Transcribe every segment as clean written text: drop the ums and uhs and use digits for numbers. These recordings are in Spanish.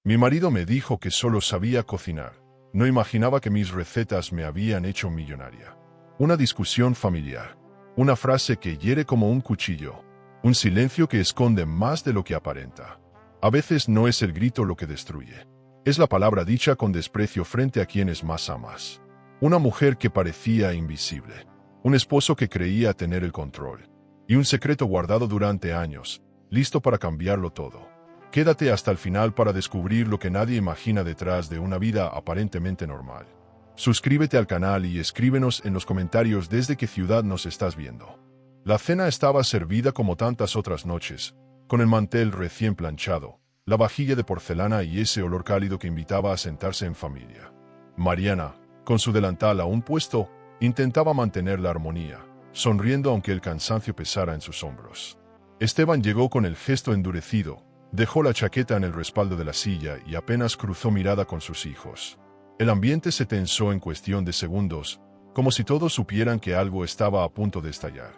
Mi marido me dijo que solo sabía cocinar. No imaginaba que mis recetas me habían hecho millonaria. Una discusión familiar. Una frase que hiere como un cuchillo. Un silencio que esconde más de lo que aparenta. A veces no es el grito lo que destruye. Es la palabra dicha con desprecio frente a quienes más amas. Una mujer que parecía invisible. Un esposo que creía tener el control. Y un secreto guardado durante años, listo para cambiarlo todo. Quédate hasta el final para descubrir lo que nadie imagina detrás de una vida aparentemente normal. Suscríbete al canal y escríbenos en los comentarios desde qué ciudad nos estás viendo. La cena estaba servida como tantas otras noches, con el mantel recién planchado, la vajilla de porcelana y ese olor cálido que invitaba a sentarse en familia. Mariana, con su delantal aún puesto, intentaba mantener la armonía, sonriendo aunque el cansancio pesara en sus hombros. Esteban llegó con el gesto endurecido, dejó la chaqueta en el respaldo de la silla y apenas cruzó mirada con sus hijos. El ambiente se tensó en cuestión de segundos, como si todos supieran que algo estaba a punto de estallar.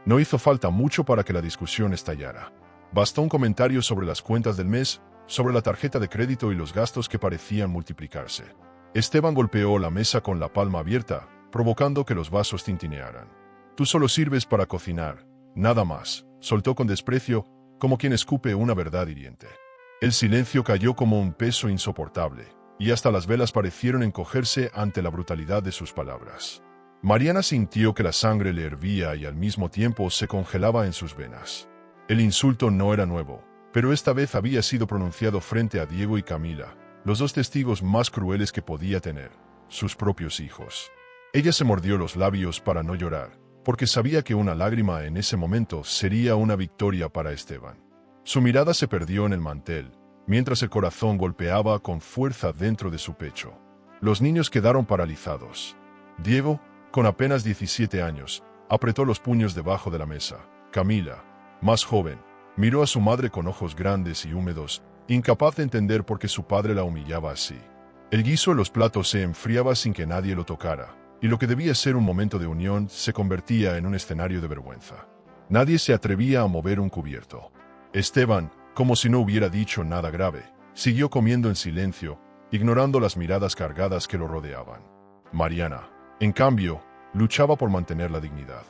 No hizo falta mucho para que la discusión estallara. Bastó un comentario sobre las cuentas del mes, sobre la tarjeta de crédito y los gastos que parecían multiplicarse. Esteban golpeó la mesa con la palma abierta, provocando que los vasos tintinearan. Tú solo sirves para cocinar, nada más, soltó con desprecio, como quien escupe una verdad hiriente. El silencio cayó como un peso insoportable, y hasta las velas parecieron encogerse ante la brutalidad de sus palabras. Mariana sintió que la sangre le hervía y al mismo tiempo se congelaba en sus venas. El insulto no era nuevo, pero esta vez había sido pronunciado frente a Diego y Camila, los dos testigos más crueles que podía tener, sus propios hijos. Ella se mordió los labios para no llorar, porque sabía que una lágrima en ese momento sería una victoria para Esteban. Su mirada se perdió en el mantel, mientras el corazón golpeaba con fuerza dentro de su pecho. Los niños quedaron paralizados. Diego, con apenas 17 años, apretó los puños debajo de la mesa. Camila, más joven, miró a su madre con ojos grandes y húmedos, incapaz de entender por qué su padre la humillaba así. El guiso en los platos se enfriaba sin que nadie lo tocara, y lo que debía ser un momento de unión se convertía en un escenario de vergüenza. Nadie se atrevía a mover un cubierto. Esteban, como si no hubiera dicho nada grave, siguió comiendo en silencio, ignorando las miradas cargadas que lo rodeaban. Mariana, en cambio, luchaba por mantener la dignidad.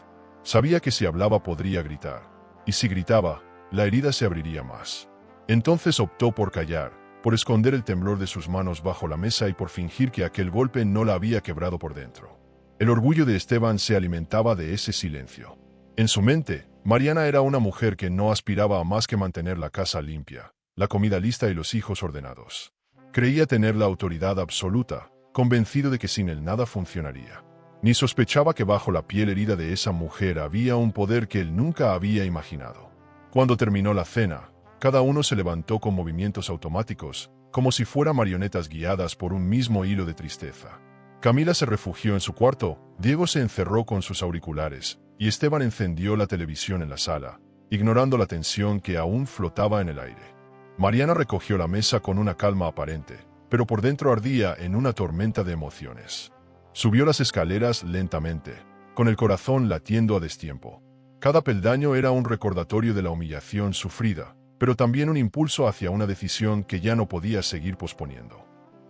Sabía que si hablaba podría gritar, y si gritaba, la herida se abriría más. Entonces optó por callar, por esconder el temblor de sus manos bajo la mesa y por fingir que aquel golpe no la había quebrado por dentro. El orgullo de Esteban se alimentaba de ese silencio. En su mente, Mariana era una mujer que no aspiraba a más que mantener la casa limpia, la comida lista y los hijos ordenados. Creía tener la autoridad absoluta, convencido de que sin él nada funcionaría. Ni sospechaba que bajo la piel herida de esa mujer había un poder que él nunca había imaginado. Cuando terminó la cena, cada uno se levantó con movimientos automáticos, como si fueran marionetas guiadas por un mismo hilo de tristeza. Camila se refugió en su cuarto, Diego se encerró con sus auriculares, y Esteban encendió la televisión en la sala, ignorando la tensión que aún flotaba en el aire. Mariana recogió la mesa con una calma aparente, pero por dentro ardía en una tormenta de emociones. Subió las escaleras lentamente, con el corazón latiendo a destiempo. Cada peldaño era un recordatorio de la humillación sufrida, pero también un impulso hacia una decisión que ya no podía seguir posponiendo.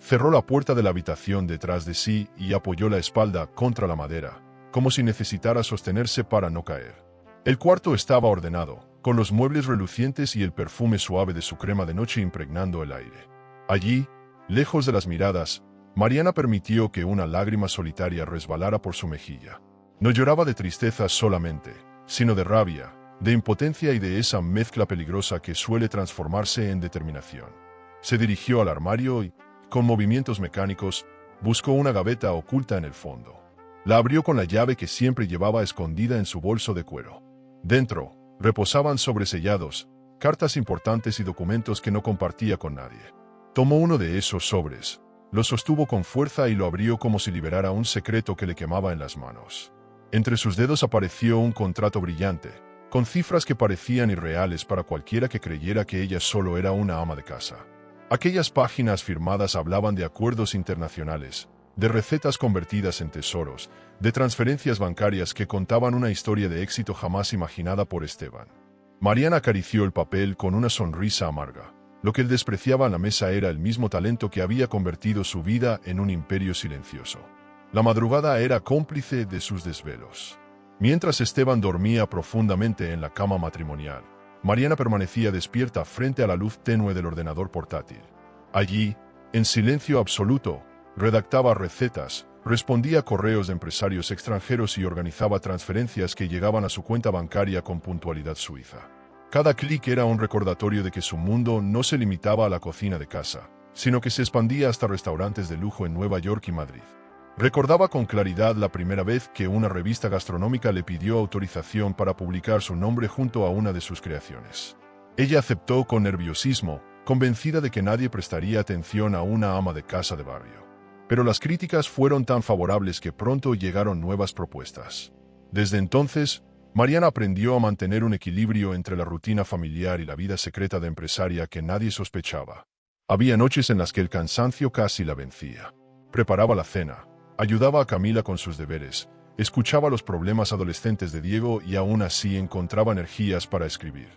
Cerró la puerta de la habitación detrás de sí y apoyó la espalda contra la madera, como si necesitara sostenerse para no caer. El cuarto estaba ordenado, con los muebles relucientes y el perfume suave de su crema de noche impregnando el aire. Allí, lejos de las miradas, Mariana permitió que una lágrima solitaria resbalara por su mejilla. No lloraba de tristeza solamente, sino de rabia, de impotencia y de esa mezcla peligrosa que suele transformarse en determinación. Se dirigió al armario y, con movimientos mecánicos, buscó una gaveta oculta en el fondo. La abrió con la llave que siempre llevaba escondida en su bolso de cuero. Dentro, reposaban sobresellados, cartas importantes y documentos que no compartía con nadie. Tomó uno de esos sobres, lo sostuvo con fuerza y lo abrió como si liberara un secreto que le quemaba en las manos. Entre sus dedos apareció un contrato brillante, con cifras que parecían irreales para cualquiera que creyera que ella solo era una ama de casa. Aquellas páginas firmadas hablaban de acuerdos internacionales, de recetas convertidas en tesoros, de transferencias bancarias que contaban una historia de éxito jamás imaginada por Esteban. Mariana acarició el papel con una sonrisa amarga. Lo que él despreciaba en la mesa era el mismo talento que había convertido su vida en un imperio silencioso. La madrugada era cómplice de sus desvelos. Mientras Esteban dormía profundamente en la cama matrimonial, Mariana permanecía despierta frente a la luz tenue del ordenador portátil. Allí, en silencio absoluto, redactaba recetas, respondía a correos de empresarios extranjeros y organizaba transferencias que llegaban a su cuenta bancaria con puntualidad suiza. Cada clic era un recordatorio de que su mundo no se limitaba a la cocina de casa, sino que se expandía hasta restaurantes de lujo en Nueva York y Madrid. Recordaba con claridad la primera vez que una revista gastronómica le pidió autorización para publicar su nombre junto a una de sus creaciones. Ella aceptó con nerviosismo, convencida de que nadie prestaría atención a una ama de casa de barrio. Pero las críticas fueron tan favorables que pronto llegaron nuevas propuestas. Desde entonces, Mariana aprendió a mantener un equilibrio entre la rutina familiar y la vida secreta de empresaria que nadie sospechaba. Había noches en las que el cansancio casi la vencía. Preparaba la cena, ayudaba a Camila con sus deberes, escuchaba los problemas adolescentes de Diego y aún así encontraba energías para escribir.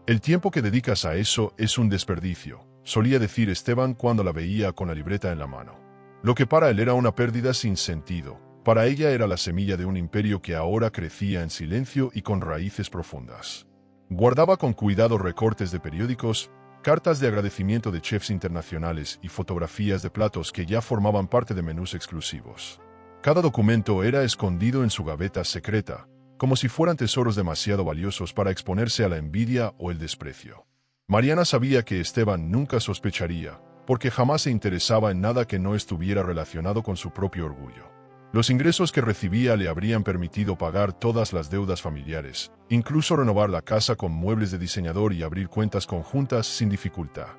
El tiempo que dedicas a eso es un desperdicio, solía decir Esteban cuando la veía con la libreta en la mano. Lo que para él era una pérdida sin sentido, para ella era la semilla de un imperio que ahora crecía en silencio y con raíces profundas. Guardaba con cuidado recortes de periódicos, cartas de agradecimiento de chefs internacionales y fotografías de platos que ya formaban parte de menús exclusivos. Cada documento era escondido en su gaveta secreta, como si fueran tesoros demasiado valiosos para exponerse a la envidia o el desprecio. Mariana sabía que Esteban nunca sospecharía, porque jamás se interesaba en nada que no estuviera relacionado con su propio orgullo. Los ingresos que recibía le habrían permitido pagar todas las deudas familiares, incluso renovar la casa con muebles de diseñador y abrir cuentas conjuntas sin dificultad.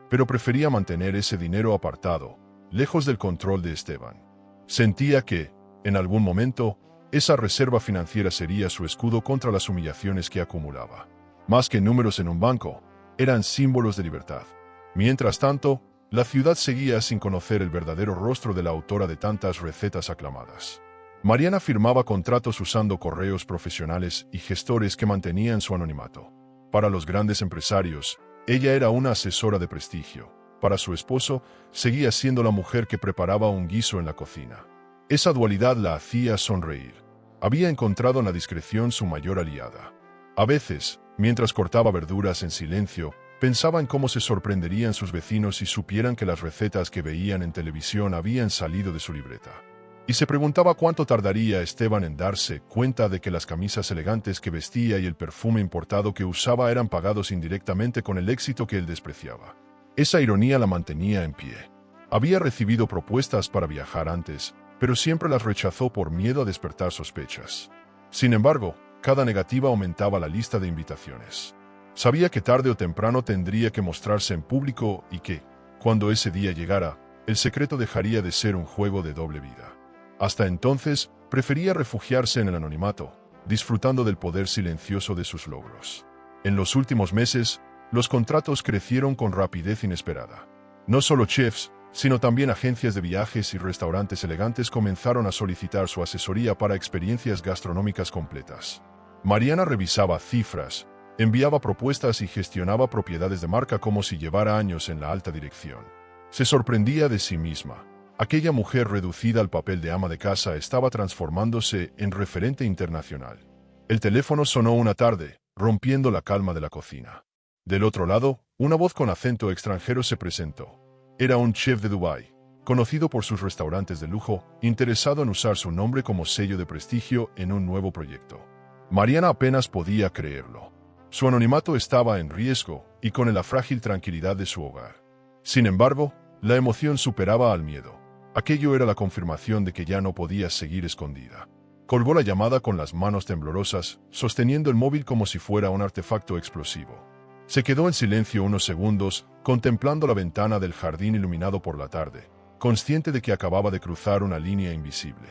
Pero prefería mantener ese dinero apartado, lejos del control de Esteban. Sentía que, en algún momento, esa reserva financiera sería su escudo contra las humillaciones que acumulaba. Más que números en un banco, eran símbolos de libertad. Mientras tanto, la ciudad seguía sin conocer el verdadero rostro de la autora de tantas recetas aclamadas. Mariana firmaba contratos usando correos profesionales y gestores que mantenían su anonimato. Para los grandes empresarios, ella era una asesora de prestigio. Para su esposo, seguía siendo la mujer que preparaba un guiso en la cocina. Esa dualidad la hacía sonreír. Había encontrado en la discreción su mayor aliada. A veces, mientras cortaba verduras en silencio, pensaba en cómo se sorprenderían sus vecinos si supieran que las recetas que veían en televisión habían salido de su libreta. Y se preguntaba cuánto tardaría Esteban en darse cuenta de que las camisas elegantes que vestía y el perfume importado que usaba eran pagados indirectamente con el éxito que él despreciaba. Esa ironía la mantenía en pie. Había recibido propuestas para viajar antes, pero siempre las rechazó por miedo a despertar sospechas. Sin embargo, cada negativa aumentaba la lista de invitaciones. Sabía que tarde o temprano tendría que mostrarse en público y que, cuando ese día llegara, el secreto dejaría de ser un juego de doble vida. Hasta entonces, prefería refugiarse en el anonimato, disfrutando del poder silencioso de sus logros. En los últimos meses, los contratos crecieron con rapidez inesperada. No solo chefs, sino también agencias de viajes y restaurantes elegantes comenzaron a solicitar su asesoría para experiencias gastronómicas completas. Mariana revisaba cifras, enviaba propuestas y gestionaba propiedades de marca como si llevara años en la alta dirección. Se sorprendía de sí misma. Aquella mujer reducida al papel de ama de casa estaba transformándose en referente internacional. El teléfono sonó una tarde, rompiendo la calma de la cocina. Del otro lado, una voz con acento extranjero se presentó. Era un chef de Dubái, conocido por sus restaurantes de lujo, interesado en usar su nombre como sello de prestigio en un nuevo proyecto. Mariana apenas podía creerlo. Su anonimato estaba en riesgo y con la frágil tranquilidad de su hogar. Sin embargo, la emoción superaba al miedo. Aquello era la confirmación de que ya no podía seguir escondida. Colgó la llamada con las manos temblorosas, sosteniendo el móvil como si fuera un artefacto explosivo. Se quedó en silencio unos segundos, contemplando la ventana del jardín iluminado por la tarde, consciente de que acababa de cruzar una línea invisible.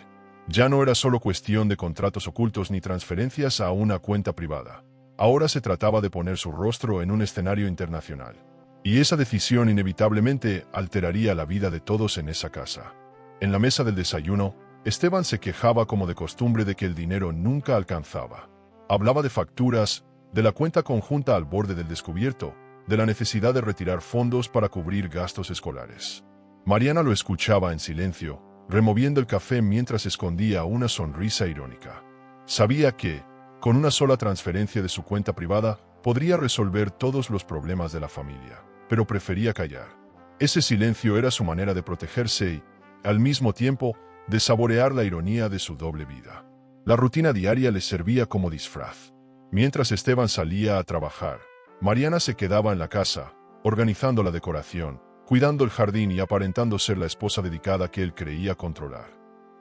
Ya no era solo cuestión de contratos ocultos ni transferencias a una cuenta privada. Ahora se trataba de poner su rostro en un escenario internacional. Y esa decisión inevitablemente alteraría la vida de todos en esa casa. En la mesa del desayuno, Esteban se quejaba como de costumbre de que el dinero nunca alcanzaba. Hablaba de facturas, de la cuenta conjunta al borde del descubierto, de la necesidad de retirar fondos para cubrir gastos escolares. Mariana lo escuchaba en silencio, removiendo el café mientras escondía una sonrisa irónica. Sabía que, con una sola transferencia de su cuenta privada, podría resolver todos los problemas de la familia, pero prefería callar. Ese silencio era su manera de protegerse y, al mismo tiempo, de saborear la ironía de su doble vida. La rutina diaria le servía como disfraz. Mientras Esteban salía a trabajar, Mariana se quedaba en la casa, organizando la decoración, cuidando el jardín y aparentando ser la esposa dedicada que él creía controlar.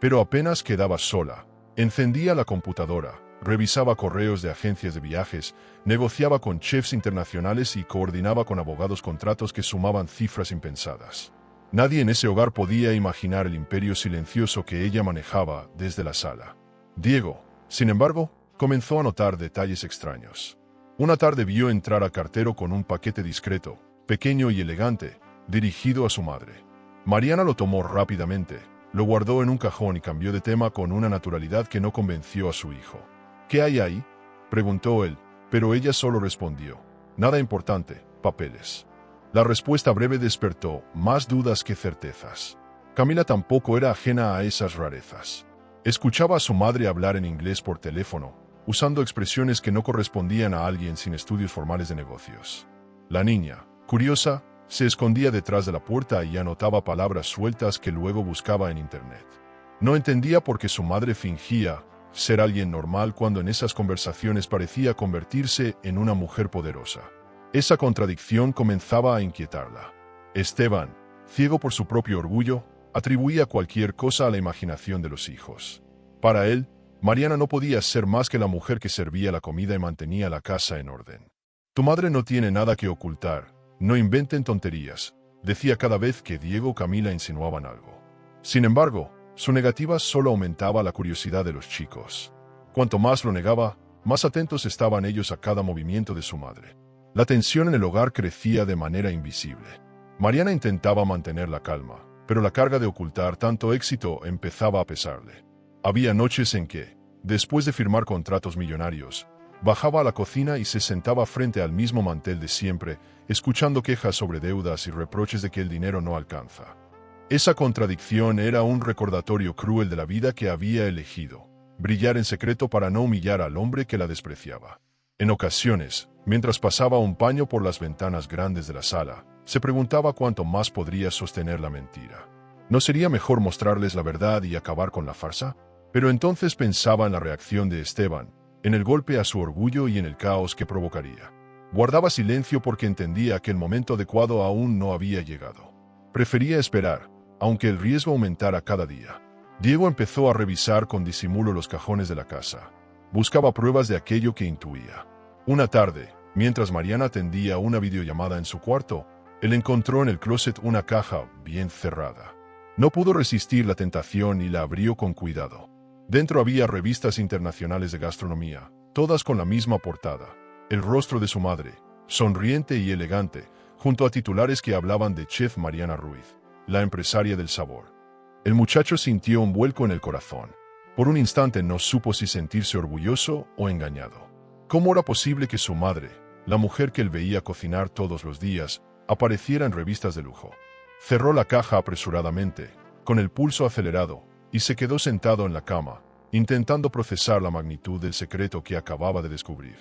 Pero apenas quedaba sola, encendía la computadora, revisaba correos de agencias de viajes, negociaba con chefs internacionales y coordinaba con abogados contratos que sumaban cifras impensadas. Nadie en ese hogar podía imaginar el imperio silencioso que ella manejaba desde la sala. Diego, sin embargo, comenzó a notar detalles extraños. Una tarde vio entrar al cartero con un paquete discreto, pequeño y elegante, dirigido a su madre. Mariana lo tomó rápidamente, lo guardó en un cajón y cambió de tema con una naturalidad que no convenció a su hijo. «¿Qué hay ahí?», preguntó él, pero ella solo respondió: «Nada importante, papeles». La respuesta breve despertó más dudas que certezas. Camila tampoco era ajena a esas rarezas. Escuchaba a su madre hablar en inglés por teléfono, usando expresiones que no correspondían a alguien sin estudios formales de negocios. La niña, curiosa, se escondía detrás de la puerta y anotaba palabras sueltas que luego buscaba en internet. No entendía por qué su madre fingía ser alguien normal cuando en esas conversaciones parecía convertirse en una mujer poderosa. Esa contradicción comenzaba a inquietarla. Esteban, ciego por su propio orgullo, atribuía cualquier cosa a la imaginación de los hijos. Para él, Mariana no podía ser más que la mujer que servía la comida y mantenía la casa en orden. «Tu madre no tiene nada que ocultar, no inventen tonterías», decía cada vez que Diego o Camila insinuaban algo. Sin embargo, su negativa solo aumentaba la curiosidad de los chicos. Cuanto más lo negaba, más atentos estaban ellos a cada movimiento de su madre. La tensión en el hogar crecía de manera invisible. Mariana intentaba mantener la calma, pero la carga de ocultar tanto éxito empezaba a pesarle. Había noches en que, después de firmar contratos millonarios, bajaba a la cocina y se sentaba frente al mismo mantel de siempre, escuchando quejas sobre deudas y reproches de que el dinero no alcanza. Esa contradicción era un recordatorio cruel de la vida que había elegido: brillar en secreto para no humillar al hombre que la despreciaba. En ocasiones, mientras pasaba un paño por las ventanas grandes de la sala, se preguntaba cuánto más podría sostener la mentira. ¿No sería mejor mostrarles la verdad y acabar con la farsa? Pero entonces pensaba en la reacción de Esteban, en el golpe a su orgullo y en el caos que provocaría. Guardaba silencio porque entendía que el momento adecuado aún no había llegado. Prefería esperar, aunque el riesgo aumentara cada día. Diego empezó a revisar con disimulo los cajones de la casa. Buscaba pruebas de aquello que intuía. Una tarde, mientras Mariana atendía una videollamada en su cuarto, él encontró en el closet una caja bien cerrada. No pudo resistir la tentación y la abrió con cuidado. Dentro había revistas internacionales de gastronomía, todas con la misma portada: el rostro de su madre, sonriente y elegante, junto a titulares que hablaban de Chef Mariana Ruiz, la empresaria del sabor. El muchacho sintió un vuelco en el corazón. Por un instante no supo si sentirse orgulloso o engañado. ¿Cómo era posible que su madre, la mujer que él veía cocinar todos los días, apareciera en revistas de lujo? Cerró la caja apresuradamente, con el pulso acelerado, y se quedó sentado en la cama, intentando procesar la magnitud del secreto que acababa de descubrir.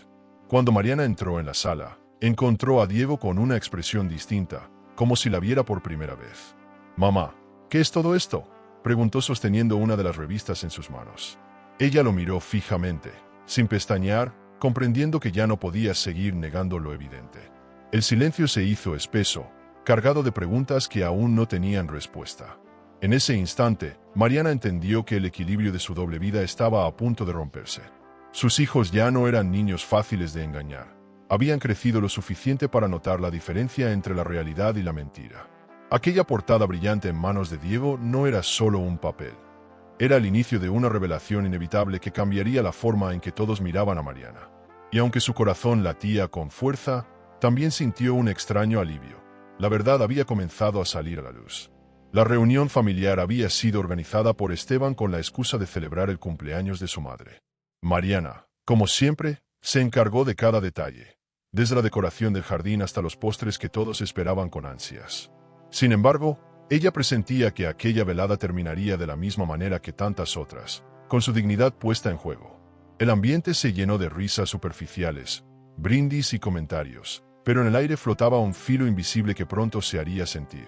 Cuando Mariana entró en la sala, encontró a Diego con una expresión distinta, como si la viera por primera vez. «Mamá, ¿qué es todo esto?», preguntó sosteniendo una de las revistas en sus manos. Ella lo miró fijamente, sin pestañear, comprendiendo que ya no podía seguir negando lo evidente. El silencio se hizo espeso, cargado de preguntas que aún no tenían respuesta. En ese instante, Mariana entendió que el equilibrio de su doble vida estaba a punto de romperse. Sus hijos ya no eran niños fáciles de engañar. Habían crecido lo suficiente para notar la diferencia entre la realidad y la mentira. Aquella portada brillante en manos de Diego no era solo un papel. Era el inicio de una revelación inevitable que cambiaría la forma en que todos miraban a Mariana. Y aunque su corazón latía con fuerza, también sintió un extraño alivio. La verdad había comenzado a salir a la luz. La reunión familiar había sido organizada por Esteban con la excusa de celebrar el cumpleaños de su madre. Mariana, como siempre, se encargó de cada detalle. desde la decoración del jardín hasta los postres que todos esperaban con ansias. Sin embargo, ella presentía que aquella velada terminaría de la misma manera que tantas otras, con su dignidad puesta en juego. El ambiente se llenó de risas superficiales, brindis y comentarios, pero en el aire flotaba un filo invisible que pronto se haría sentir.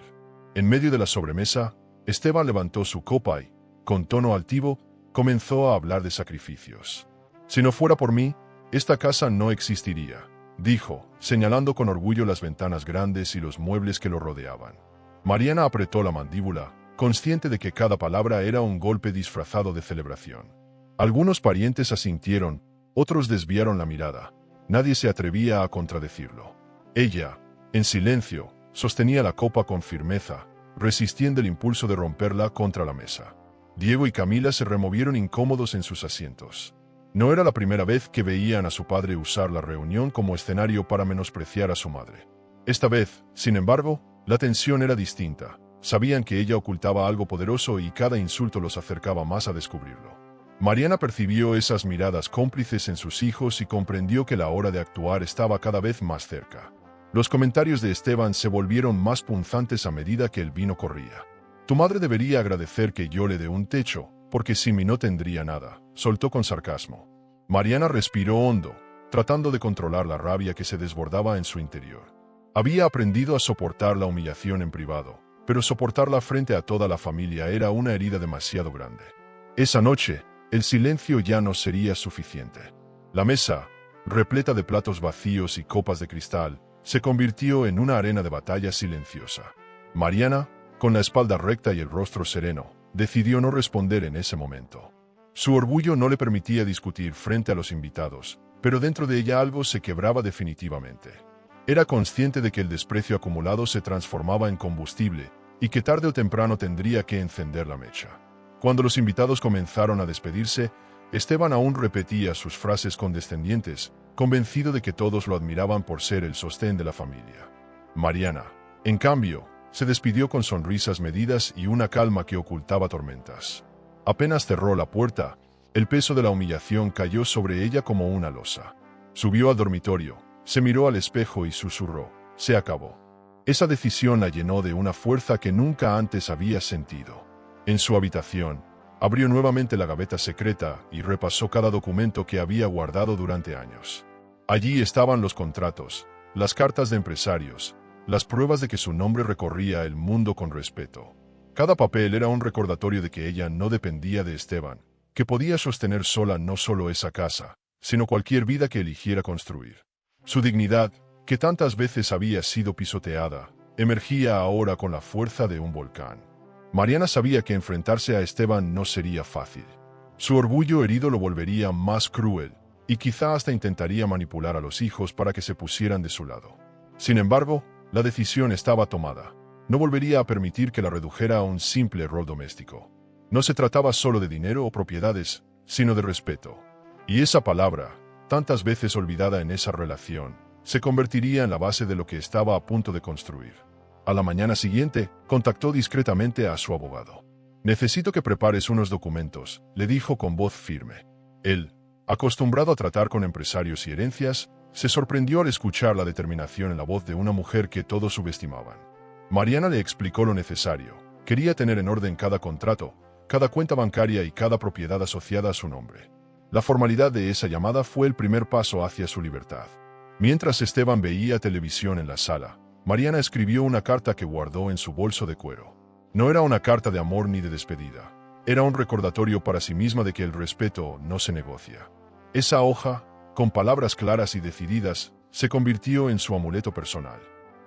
En medio de la sobremesa, Esteban levantó su copa y, con tono altivo, comenzó a hablar de sacrificios. «Si no fuera por mí, esta casa no existiría», dijo, señalando con orgullo las ventanas grandes y los muebles que lo rodeaban. Mariana apretó la mandíbula, consciente de que cada palabra era un golpe disfrazado de celebración. Algunos parientes asintieron, otros desviaron la mirada. Nadie se atrevía a contradecirlo. Ella, en silencio, sostenía la copa con firmeza, resistiendo el impulso de romperla contra la mesa. Diego y Camila se removieron incómodos en sus asientos. No era la primera vez que veían a su padre usar la reunión como escenario para menospreciar a su madre. Esta vez, sin embargo, la tensión era distinta. Sabían que ella ocultaba algo poderoso y cada insulto los acercaba más a descubrirlo. Mariana percibió esas miradas cómplices en sus hijos y comprendió que la hora de actuar estaba cada vez más cerca. Los comentarios de Esteban se volvieron más punzantes a medida que el vino corría. «Tu madre debería agradecer que yo le dé un techo, porque sin mí no tendría nada», soltó con sarcasmo. Mariana respiró hondo, tratando de controlar la rabia que se desbordaba en su interior. Había aprendido a soportar la humillación en privado, pero soportarla frente a toda la familia era una herida demasiado grande. Esa noche, el silencio ya no sería suficiente. La mesa, repleta de platos vacíos y copas de cristal, se convirtió en una arena de batalla silenciosa. Mariana, con la espalda recta y el rostro sereno, decidió no responder en ese momento. Su orgullo no le permitía discutir frente a los invitados, pero dentro de ella algo se quebraba definitivamente. Era consciente de que el desprecio acumulado se transformaba en combustible y que tarde o temprano tendría que encender la mecha. Cuando los invitados comenzaron a despedirse, Esteban aún repetía sus frases condescendientes, convencido de que todos lo admiraban por ser el sostén de la familia. Mariana, en cambio, se despidió con sonrisas medidas y una calma que ocultaba tormentas. Apenas cerró la puerta, el peso de la humillación cayó sobre ella como una losa. Subió al dormitorio, se miró al espejo y susurró: «Se acabó». Esa decisión la llenó de una fuerza que nunca antes había sentido. En su habitación, abrió nuevamente la gaveta secreta y repasó cada documento que había guardado durante años. Allí estaban los contratos, las cartas de empresarios, las pruebas de que su nombre recorría el mundo con respeto. Cada papel era un recordatorio de que ella no dependía de Esteban, que podía sostener sola no solo esa casa, sino cualquier vida que eligiera construir. Su dignidad, que tantas veces había sido pisoteada, emergía ahora con la fuerza de un volcán. Mariana sabía que enfrentarse a Esteban no sería fácil. Su orgullo herido lo volvería más cruel, y quizá hasta intentaría manipular a los hijos para que se pusieran de su lado. Sin embargo, la decisión estaba tomada. No volvería a permitir que la redujera a un simple rol doméstico. No se trataba solo de dinero o propiedades, sino de respeto. Y esa palabra, tantas veces olvidada en esa relación, se convertiría en la base de lo que estaba a punto de construir. A la mañana siguiente, contactó discretamente a su abogado. «Necesito que prepares unos documentos», le dijo con voz firme. Él, acostumbrado a tratar con empresarios y herencias, se sorprendió al escuchar la determinación en la voz de una mujer que todos subestimaban. Mariana le explicó lo necesario. Quería tener en orden cada contrato, cada cuenta bancaria y cada propiedad asociada a su nombre. La formalidad de esa llamada fue el primer paso hacia su libertad. Mientras Esteban veía televisión en la sala, Mariana escribió una carta que guardó en su bolso de cuero. No era una carta de amor ni de despedida. Era un recordatorio para sí misma de que el respeto no se negocia. Esa hoja, con palabras claras y decididas, se convirtió en su amuleto personal.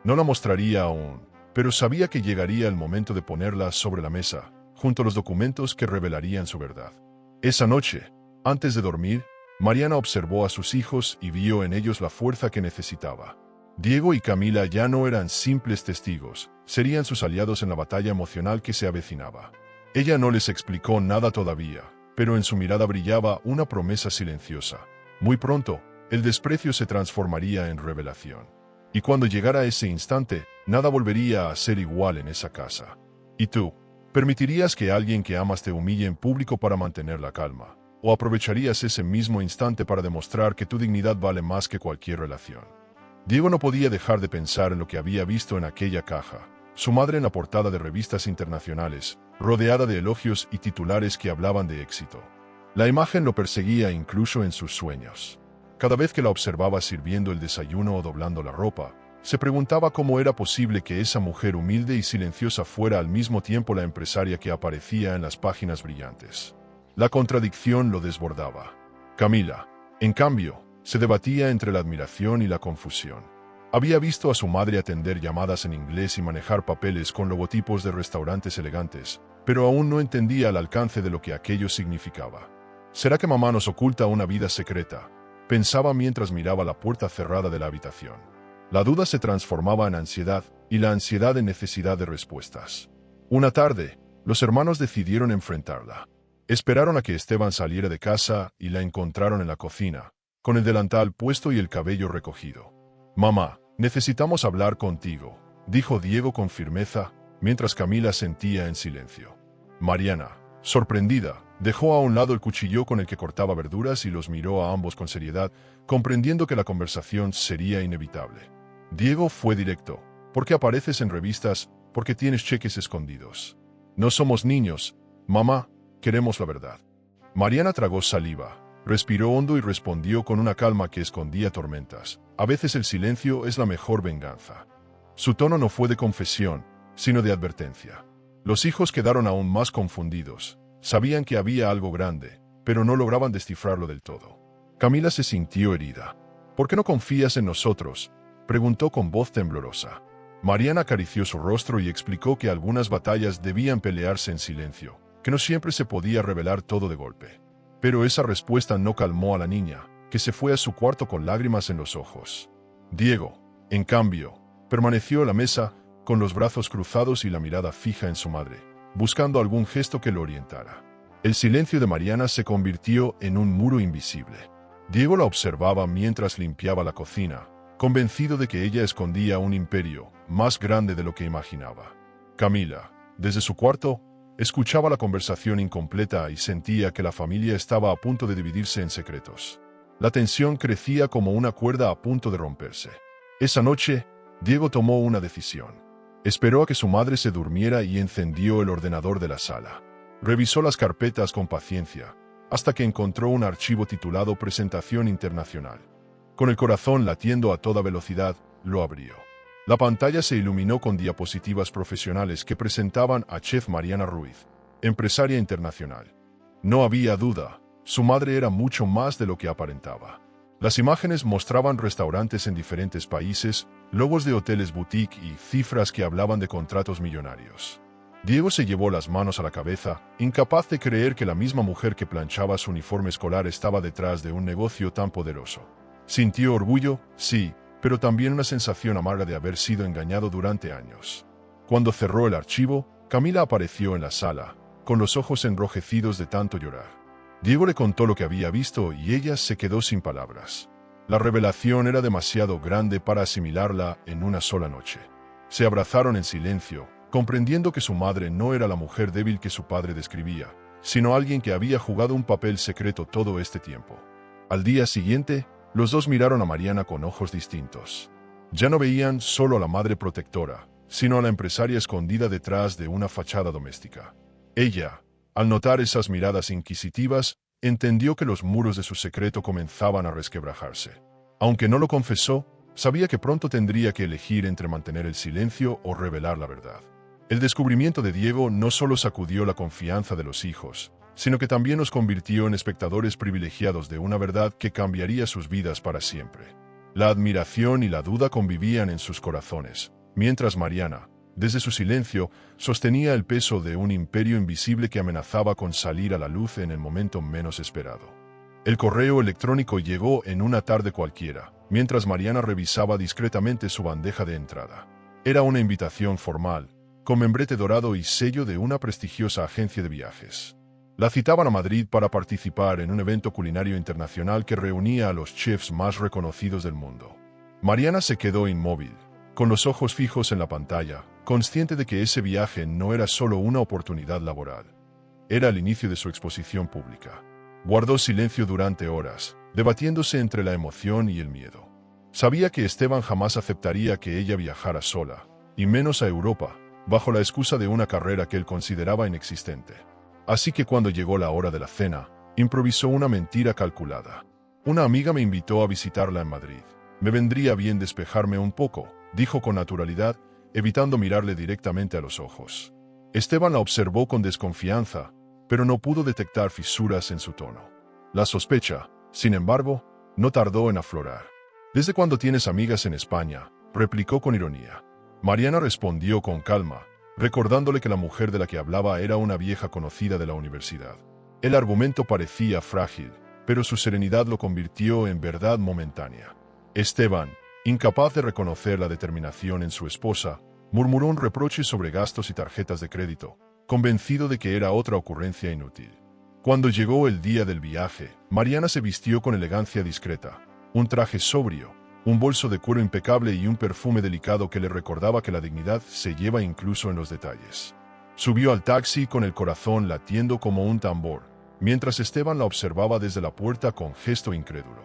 No la mostraría aún, pero sabía que llegaría el momento de ponerla sobre la mesa, junto a los documentos que revelarían su verdad. Esa noche, antes de dormir, Mariana observó a sus hijos y vio en ellos la fuerza que necesitaba. Diego y Camila ya no eran simples testigos, serían sus aliados en la batalla emocional que se avecinaba. Ella no les explicó nada todavía, pero en su mirada brillaba una promesa silenciosa. Muy pronto, el desprecio se transformaría en revelación. Y cuando llegara ese instante, nada volvería a ser igual en esa casa. ¿Y tú? ¿Permitirías que alguien que amas te humille en público para mantener la calma? ¿O aprovecharías ese mismo instante para demostrar que tu dignidad vale más que cualquier relación? Diego no podía dejar de pensar en lo que había visto en aquella caja. Su madre en la portada de revistas internacionales, rodeada de elogios y titulares que hablaban de éxito. La imagen lo perseguía incluso en sus sueños. Cada vez que la observaba sirviendo el desayuno o doblando la ropa, se preguntaba cómo era posible que esa mujer humilde y silenciosa fuera al mismo tiempo la empresaria que aparecía en las páginas brillantes. La contradicción lo desbordaba. Camila, en cambio, se debatía entre la admiración y la confusión. Había visto a su madre atender llamadas en inglés y manejar papeles con logotipos de restaurantes elegantes, pero aún no entendía el alcance de lo que aquello significaba. ¿Será que mamá nos oculta una vida secreta?, pensaba mientras miraba la puerta cerrada de la habitación. La duda se transformaba en ansiedad, y la ansiedad en necesidad de respuestas. Una tarde, los hermanos decidieron enfrentarla. Esperaron a que Esteban saliera de casa y la encontraron en la cocina, con el delantal puesto y el cabello recogido. «Mamá, necesitamos hablar contigo», dijo Diego con firmeza, mientras Camila sentía en silencio. Mariana, sorprendida, dejó a un lado el cuchillo con el que cortaba verduras y los miró a ambos con seriedad, comprendiendo que la conversación sería inevitable. Diego fue directo. «¿Por qué apareces en revistas? ¿Por qué tienes cheques escondidos?» «No somos niños, mamá, queremos la verdad». Mariana tragó saliva, respiró hondo y respondió con una calma que escondía tormentas. «A veces el silencio es la mejor venganza». Su tono no fue de confesión, sino de advertencia. Los hijos quedaron aún más confundidos. Sabían que había algo grande, pero no lograban descifrarlo del todo. Camila se sintió herida. «¿Por qué no confías en nosotros?», preguntó con voz temblorosa. Mariana acarició su rostro y explicó que algunas batallas debían pelearse en silencio, que no siempre se podía revelar todo de golpe. Pero esa respuesta no calmó a la niña, que se fue a su cuarto con lágrimas en los ojos. Diego, en cambio, permaneció a la mesa, con los brazos cruzados y la mirada fija en su madre, buscando algún gesto que lo orientara. El silencio de Mariana se convirtió en un muro invisible. Diego la observaba mientras limpiaba la cocina, convencido de que ella escondía un imperio más grande de lo que imaginaba. Camila, desde su cuarto, escuchaba la conversación incompleta y sentía que la familia estaba a punto de dividirse en secretos. La tensión crecía como una cuerda a punto de romperse. Esa noche, Diego tomó una decisión. Esperó a que su madre se durmiera y encendió el ordenador de la sala. Revisó las carpetas con paciencia, hasta que encontró un archivo titulado Presentación Internacional. Con el corazón latiendo a toda velocidad, lo abrió. La pantalla se iluminó con diapositivas profesionales que presentaban a Chef Mariana Ruiz, empresaria internacional. No había duda, su madre era mucho más de lo que aparentaba. Las imágenes mostraban restaurantes en diferentes países, logos de hoteles boutique y cifras que hablaban de contratos millonarios. Diego se llevó las manos a la cabeza, incapaz de creer que la misma mujer que planchaba su uniforme escolar estaba detrás de un negocio tan poderoso. Sintió orgullo, sí, pero también una sensación amarga de haber sido engañado durante años. Cuando cerró el archivo, Camila apareció en la sala, con los ojos enrojecidos de tanto llorar. Diego le contó lo que había visto y ella se quedó sin palabras. La revelación era demasiado grande para asimilarla en una sola noche. Se abrazaron en silencio, comprendiendo que su madre no era la mujer débil que su padre describía, sino alguien que había jugado un papel secreto todo este tiempo. Al día siguiente, los dos miraron a Mariana con ojos distintos. Ya no veían solo a la madre protectora, sino a la empresaria escondida detrás de una fachada doméstica. Ella, al notar esas miradas inquisitivas, entendió que los muros de su secreto comenzaban a resquebrajarse. Aunque no lo confesó, sabía que pronto tendría que elegir entre mantener el silencio o revelar la verdad. El descubrimiento de Diego no solo sacudió la confianza de los hijos, sino que también los convirtió en espectadores privilegiados de una verdad que cambiaría sus vidas para siempre. La admiración y la duda convivían en sus corazones, mientras Mariana, desde su silencio, sostenía el peso de un imperio invisible que amenazaba con salir a la luz en el momento menos esperado. El correo electrónico llegó en una tarde cualquiera, mientras Mariana revisaba discretamente su bandeja de entrada. Era una invitación formal, con membrete dorado y sello de una prestigiosa agencia de viajes. La citaban a Madrid para participar en un evento culinario internacional que reunía a los chefs más reconocidos del mundo. Mariana se quedó inmóvil, con los ojos fijos en la pantalla, consciente de que ese viaje no era solo una oportunidad laboral. Era el inicio de su exposición pública. Guardó silencio durante horas, debatiéndose entre la emoción y el miedo. Sabía que Esteban jamás aceptaría que ella viajara sola, y menos a Europa, bajo la excusa de una carrera que él consideraba inexistente. Así que cuando llegó la hora de la cena, improvisó una mentira calculada. Una amiga me invitó a visitarla en Madrid. Me vendría bien despejarme un poco, dijo con naturalidad, evitando mirarle directamente a los ojos. Esteban la observó con desconfianza, pero no pudo detectar fisuras en su tono. La sospecha, sin embargo, no tardó en aflorar. ¿Desde cuándo tienes amigas en España?, replicó con ironía. Mariana respondió con calma, recordándole que la mujer de la que hablaba era una vieja conocida de la universidad. El argumento parecía frágil, pero su serenidad lo convirtió en verdad momentánea. Esteban, incapaz de reconocer la determinación en su esposa, murmuró un reproche sobre gastos y tarjetas de crédito, convencido de que era otra ocurrencia inútil. Cuando llegó el día del viaje, Mariana se vistió con elegancia discreta, un traje sobrio, un bolso de cuero impecable y un perfume delicado que le recordaba que la dignidad se lleva incluso en los detalles. Subió al taxi con el corazón latiendo como un tambor, mientras Esteban la observaba desde la puerta con gesto incrédulo.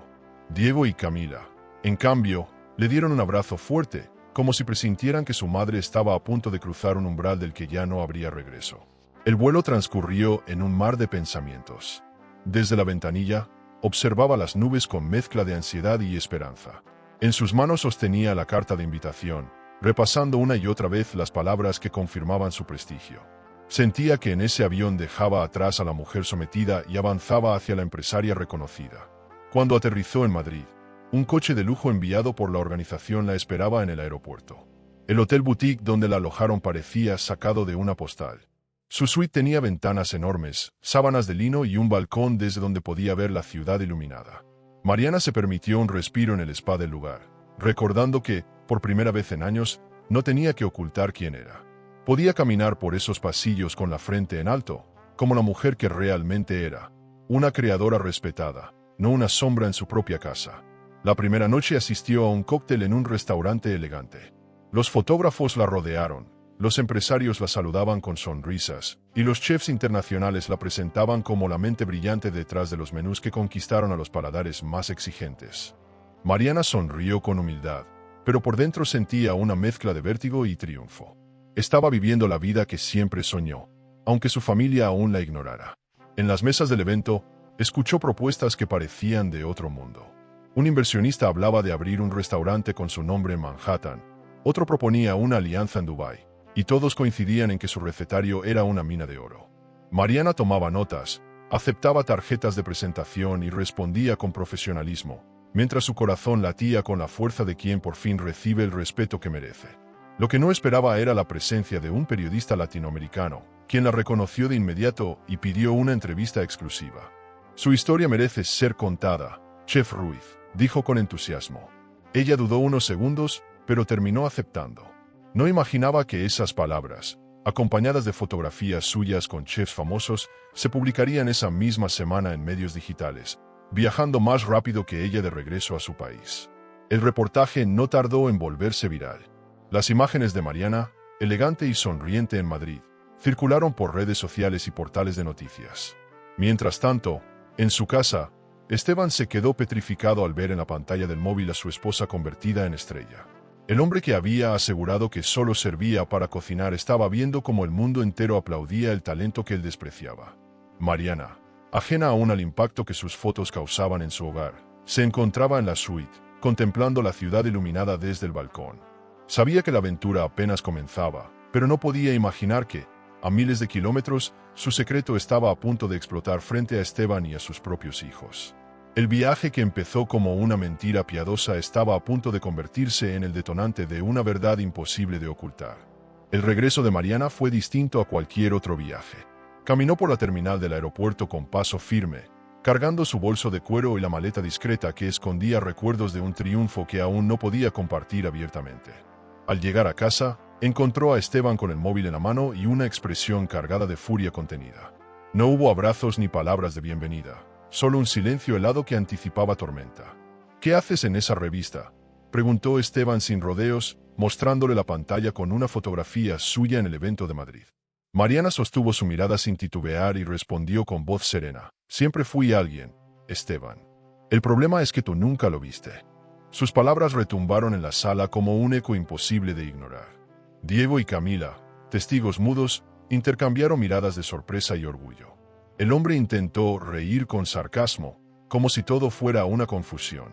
Diego y Camila, en cambio, le dieron un abrazo fuerte, como si presintieran que su madre estaba a punto de cruzar un umbral del que ya no habría regreso. El vuelo transcurrió en un mar de pensamientos. Desde la ventanilla, observaba las nubes con mezcla de ansiedad y esperanza. En sus manos sostenía la carta de invitación, repasando una y otra vez las palabras que confirmaban su prestigio. Sentía que en ese avión dejaba atrás a la mujer sometida y avanzaba hacia la empresaria reconocida. Cuando aterrizó en Madrid, un coche de lujo enviado por la organización la esperaba en el aeropuerto. El hotel boutique donde la alojaron parecía sacado de una postal. Su suite tenía ventanas enormes, sábanas de lino y un balcón desde donde podía ver la ciudad iluminada. Mariana se permitió un respiro en el spa del lugar, recordando que, por primera vez en años, no tenía que ocultar quién era. Podía caminar por esos pasillos con la frente en alto, como la mujer que realmente era, una creadora respetada, no una sombra en su propia casa. La primera noche asistió a un cóctel en un restaurante elegante. Los fotógrafos la rodearon, los empresarios la saludaban con sonrisas, y los chefs internacionales la presentaban como la mente brillante detrás de los menús que conquistaron a los paladares más exigentes. Mariana sonrió con humildad, pero por dentro sentía una mezcla de vértigo y triunfo. Estaba viviendo la vida que siempre soñó, aunque su familia aún la ignorara. En las mesas del evento, escuchó propuestas que parecían de otro mundo. Un inversionista hablaba de abrir un restaurante con su nombre en Manhattan, otro proponía una alianza en Dubái, y todos coincidían en que su recetario era una mina de oro. Mariana tomaba notas, aceptaba tarjetas de presentación y respondía con profesionalismo, mientras su corazón latía con la fuerza de quien por fin recibe el respeto que merece. Lo que no esperaba era la presencia de un periodista latinoamericano, quien la reconoció de inmediato y pidió una entrevista exclusiva. Su historia merece ser contada, Chef Ruiz, dijo con entusiasmo. Ella dudó unos segundos, pero terminó aceptando. No imaginaba que esas palabras, acompañadas de fotografías suyas con chefs famosos, se publicarían esa misma semana en medios digitales, viajando más rápido que ella de regreso a su país. El reportaje no tardó en volverse viral. Las imágenes de Mariana, elegante y sonriente en Madrid, circularon por redes sociales y portales de noticias. Mientras tanto, en su casa, Esteban se quedó petrificado al ver en la pantalla del móvil a su esposa convertida en estrella. El hombre que había asegurado que solo servía para cocinar estaba viendo cómo el mundo entero aplaudía el talento que él despreciaba. Mariana, ajena aún al impacto que sus fotos causaban en su hogar, se encontraba en la suite, contemplando la ciudad iluminada desde el balcón. Sabía que la aventura apenas comenzaba, pero no podía imaginar que, a miles de kilómetros, su secreto estaba a punto de explotar frente a Esteban y a sus propios hijos. El viaje que empezó como una mentira piadosa estaba a punto de convertirse en el detonante de una verdad imposible de ocultar. El regreso de Mariana fue distinto a cualquier otro viaje. Caminó por la terminal del aeropuerto con paso firme, cargando su bolso de cuero y la maleta discreta que escondía recuerdos de un triunfo que aún no podía compartir abiertamente. Al llegar a casa, encontró a Esteban con el móvil en la mano y una expresión cargada de furia contenida. No hubo abrazos ni palabras de bienvenida. Solo un silencio helado que anticipaba tormenta. ¿Qué haces en esa revista?, preguntó Esteban sin rodeos, mostrándole la pantalla con una fotografía suya en el evento de Madrid. Mariana sostuvo su mirada sin titubear y respondió con voz serena. Siempre fui alguien, Esteban. El problema es que tú nunca lo viste. Sus palabras retumbaron en la sala como un eco imposible de ignorar. Diego y Camila, testigos mudos, intercambiaron miradas de sorpresa y orgullo. El hombre intentó reír con sarcasmo, como si todo fuera una confusión.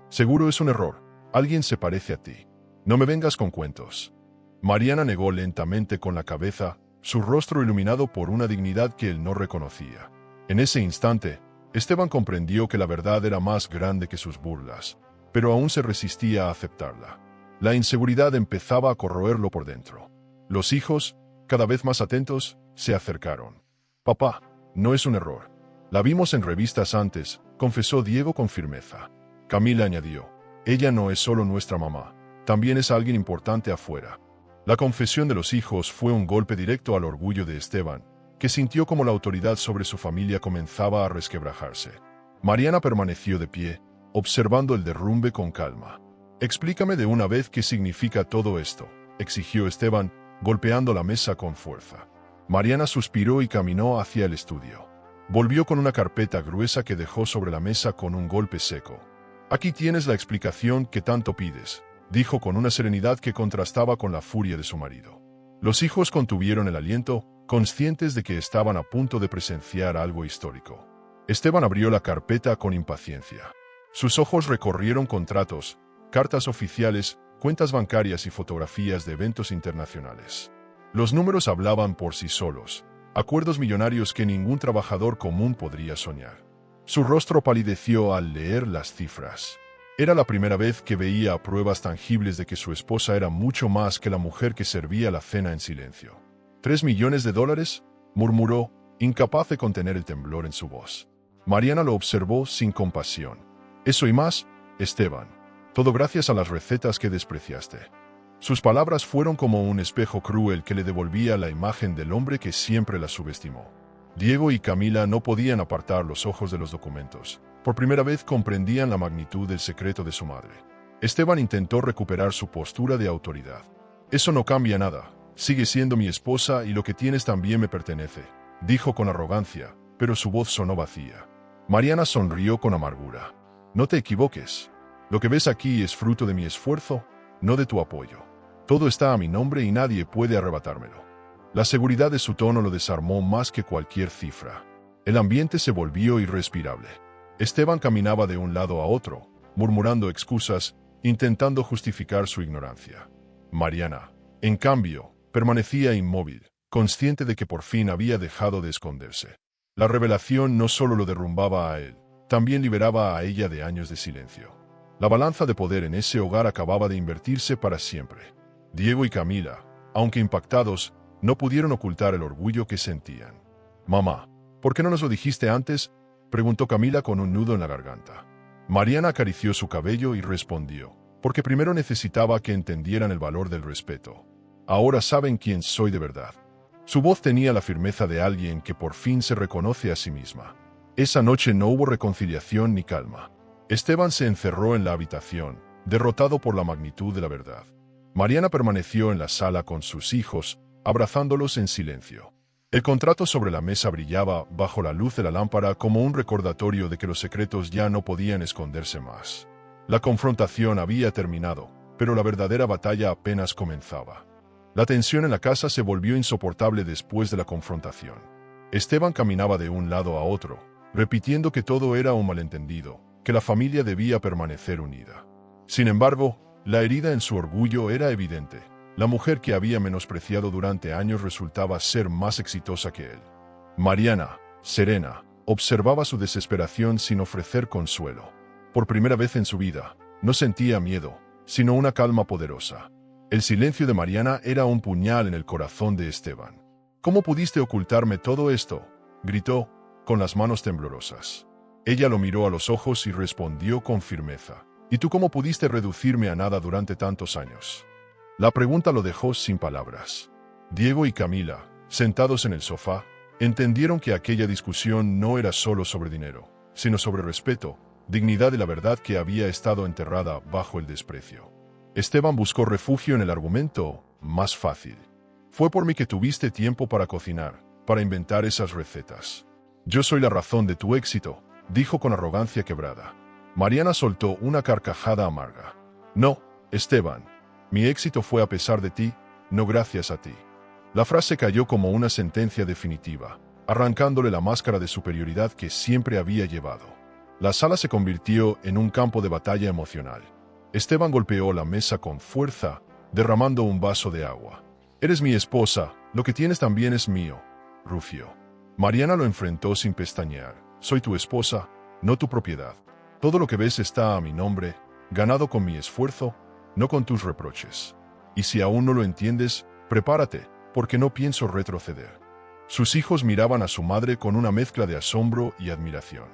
Seguro es un error. Alguien se parece a ti. No me vengas con cuentos. Mariana negó lentamente con la cabeza, su rostro iluminado por una dignidad que él no reconocía. En ese instante, Esteban comprendió que la verdad era más grande que sus burlas, pero aún se resistía a aceptarla. La inseguridad empezaba a corroerlo por dentro. Los hijos, cada vez más atentos, se acercaron. «Papá, no es un error. La vimos en revistas antes», confesó Diego con firmeza. Camila añadió: «Ella no es solo nuestra mamá, también es alguien importante afuera». La confesión de los hijos fue un golpe directo al orgullo de Esteban, que sintió como la autoridad sobre su familia comenzaba a resquebrajarse. Mariana permaneció de pie, observando el derrumbe con calma. «Explícame de una vez qué significa todo esto», exigió Esteban, golpeando la mesa con fuerza. Mariana suspiró y caminó hacia el estudio. Volvió con una carpeta gruesa que dejó sobre la mesa con un golpe seco. «Aquí tienes la explicación que tanto pides», dijo con una serenidad que contrastaba con la furia de su marido. Los hijos contuvieron el aliento, conscientes de que estaban a punto de presenciar algo histórico. Esteban abrió la carpeta con impaciencia. Sus ojos recorrieron contratos, cartas oficiales, cuentas bancarias y fotografías de eventos internacionales. Los números hablaban por sí solos, acuerdos millonarios que ningún trabajador común podría soñar. Su rostro palideció al leer las cifras. Era la primera vez que veía pruebas tangibles de que su esposa era mucho más que la mujer que servía la cena en silencio. $3 millones, murmuró, incapaz de contener el temblor en su voz. Mariana lo observó sin compasión. «Eso y más, Esteban. Todo gracias a las recetas que despreciaste». Sus palabras fueron como un espejo cruel que le devolvía la imagen del hombre que siempre la subestimó. Diego y Camila no podían apartar los ojos de los documentos. Por primera vez comprendían la magnitud del secreto de su madre. Esteban intentó recuperar su postura de autoridad. «Eso no cambia nada. Sigue siendo mi esposa y lo que tienes también me pertenece», dijo con arrogancia, pero su voz sonó vacía. Mariana sonrió con amargura. «No te equivoques. Lo que ves aquí es fruto de mi esfuerzo, no de tu apoyo. Todo está a mi nombre y nadie puede arrebatármelo». La seguridad de su tono lo desarmó más que cualquier cifra. El ambiente se volvió irrespirable. Esteban caminaba de un lado a otro, murmurando excusas, intentando justificar su ignorancia. Mariana, en cambio, permanecía inmóvil, consciente de que por fin había dejado de esconderse. La revelación no solo lo derrumbaba a él, también liberaba a ella de años de silencio. La balanza de poder en ese hogar acababa de invertirse para siempre. Diego y Camila, aunque impactados, no pudieron ocultar el orgullo que sentían. «Mamá, ¿por qué no nos lo dijiste antes?», preguntó Camila con un nudo en la garganta. Mariana acarició su cabello y respondió: «Porque primero necesitaba que entendieran el valor del respeto. Ahora saben quién soy de verdad». Su voz tenía la firmeza de alguien que por fin se reconoce a sí misma. Esa noche no hubo reconciliación ni calma. Esteban se encerró en la habitación, derrotado por la magnitud de la verdad. Mariana permaneció en la sala con sus hijos, abrazándolos en silencio. El contrato sobre la mesa brillaba bajo la luz de la lámpara como un recordatorio de que los secretos ya no podían esconderse más. La confrontación había terminado, pero la verdadera batalla apenas comenzaba. La tensión en la casa se volvió insoportable después de la confrontación. Esteban caminaba de un lado a otro, repitiendo que todo era un malentendido, que la familia debía permanecer unida. Sin embargo, la herida en su orgullo era evidente. La mujer que había menospreciado durante años resultaba ser más exitosa que él. Mariana, serena, observaba su desesperación sin ofrecer consuelo. Por primera vez en su vida, no sentía miedo, sino una calma poderosa. El silencio de Mariana era un puñal en el corazón de Esteban. «¿Cómo pudiste ocultarme todo esto?», gritó, con las manos temblorosas. Ella lo miró a los ojos y respondió con firmeza: «¿Y tú cómo pudiste reducirme a nada durante tantos años?». La pregunta lo dejó sin palabras. Diego y Camila, sentados en el sofá, entendieron que aquella discusión no era solo sobre dinero, sino sobre respeto, dignidad y la verdad que había estado enterrada bajo el desprecio. Esteban buscó refugio en el argumento más fácil. «Fue por mí que tuviste tiempo para cocinar, para inventar esas recetas. Yo soy la razón de tu éxito», dijo con arrogancia quebrada. Mariana soltó una carcajada amarga. No, Esteban. Mi éxito fue a pesar de ti, no gracias a ti. La frase cayó como una sentencia definitiva, arrancándole la máscara de superioridad que siempre había llevado. La sala se convirtió en un campo de batalla emocional. Esteban golpeó la mesa con fuerza, derramando un vaso de agua. Eres mi esposa, lo que tienes también es mío, rufió. Mariana lo enfrentó sin pestañear. Soy tu esposa, no tu propiedad. Todo lo que ves está a mi nombre, ganado con mi esfuerzo, no con tus reproches. Y si aún no lo entiendes, prepárate, porque no pienso retroceder. Sus hijos miraban a su madre con una mezcla de asombro y admiración.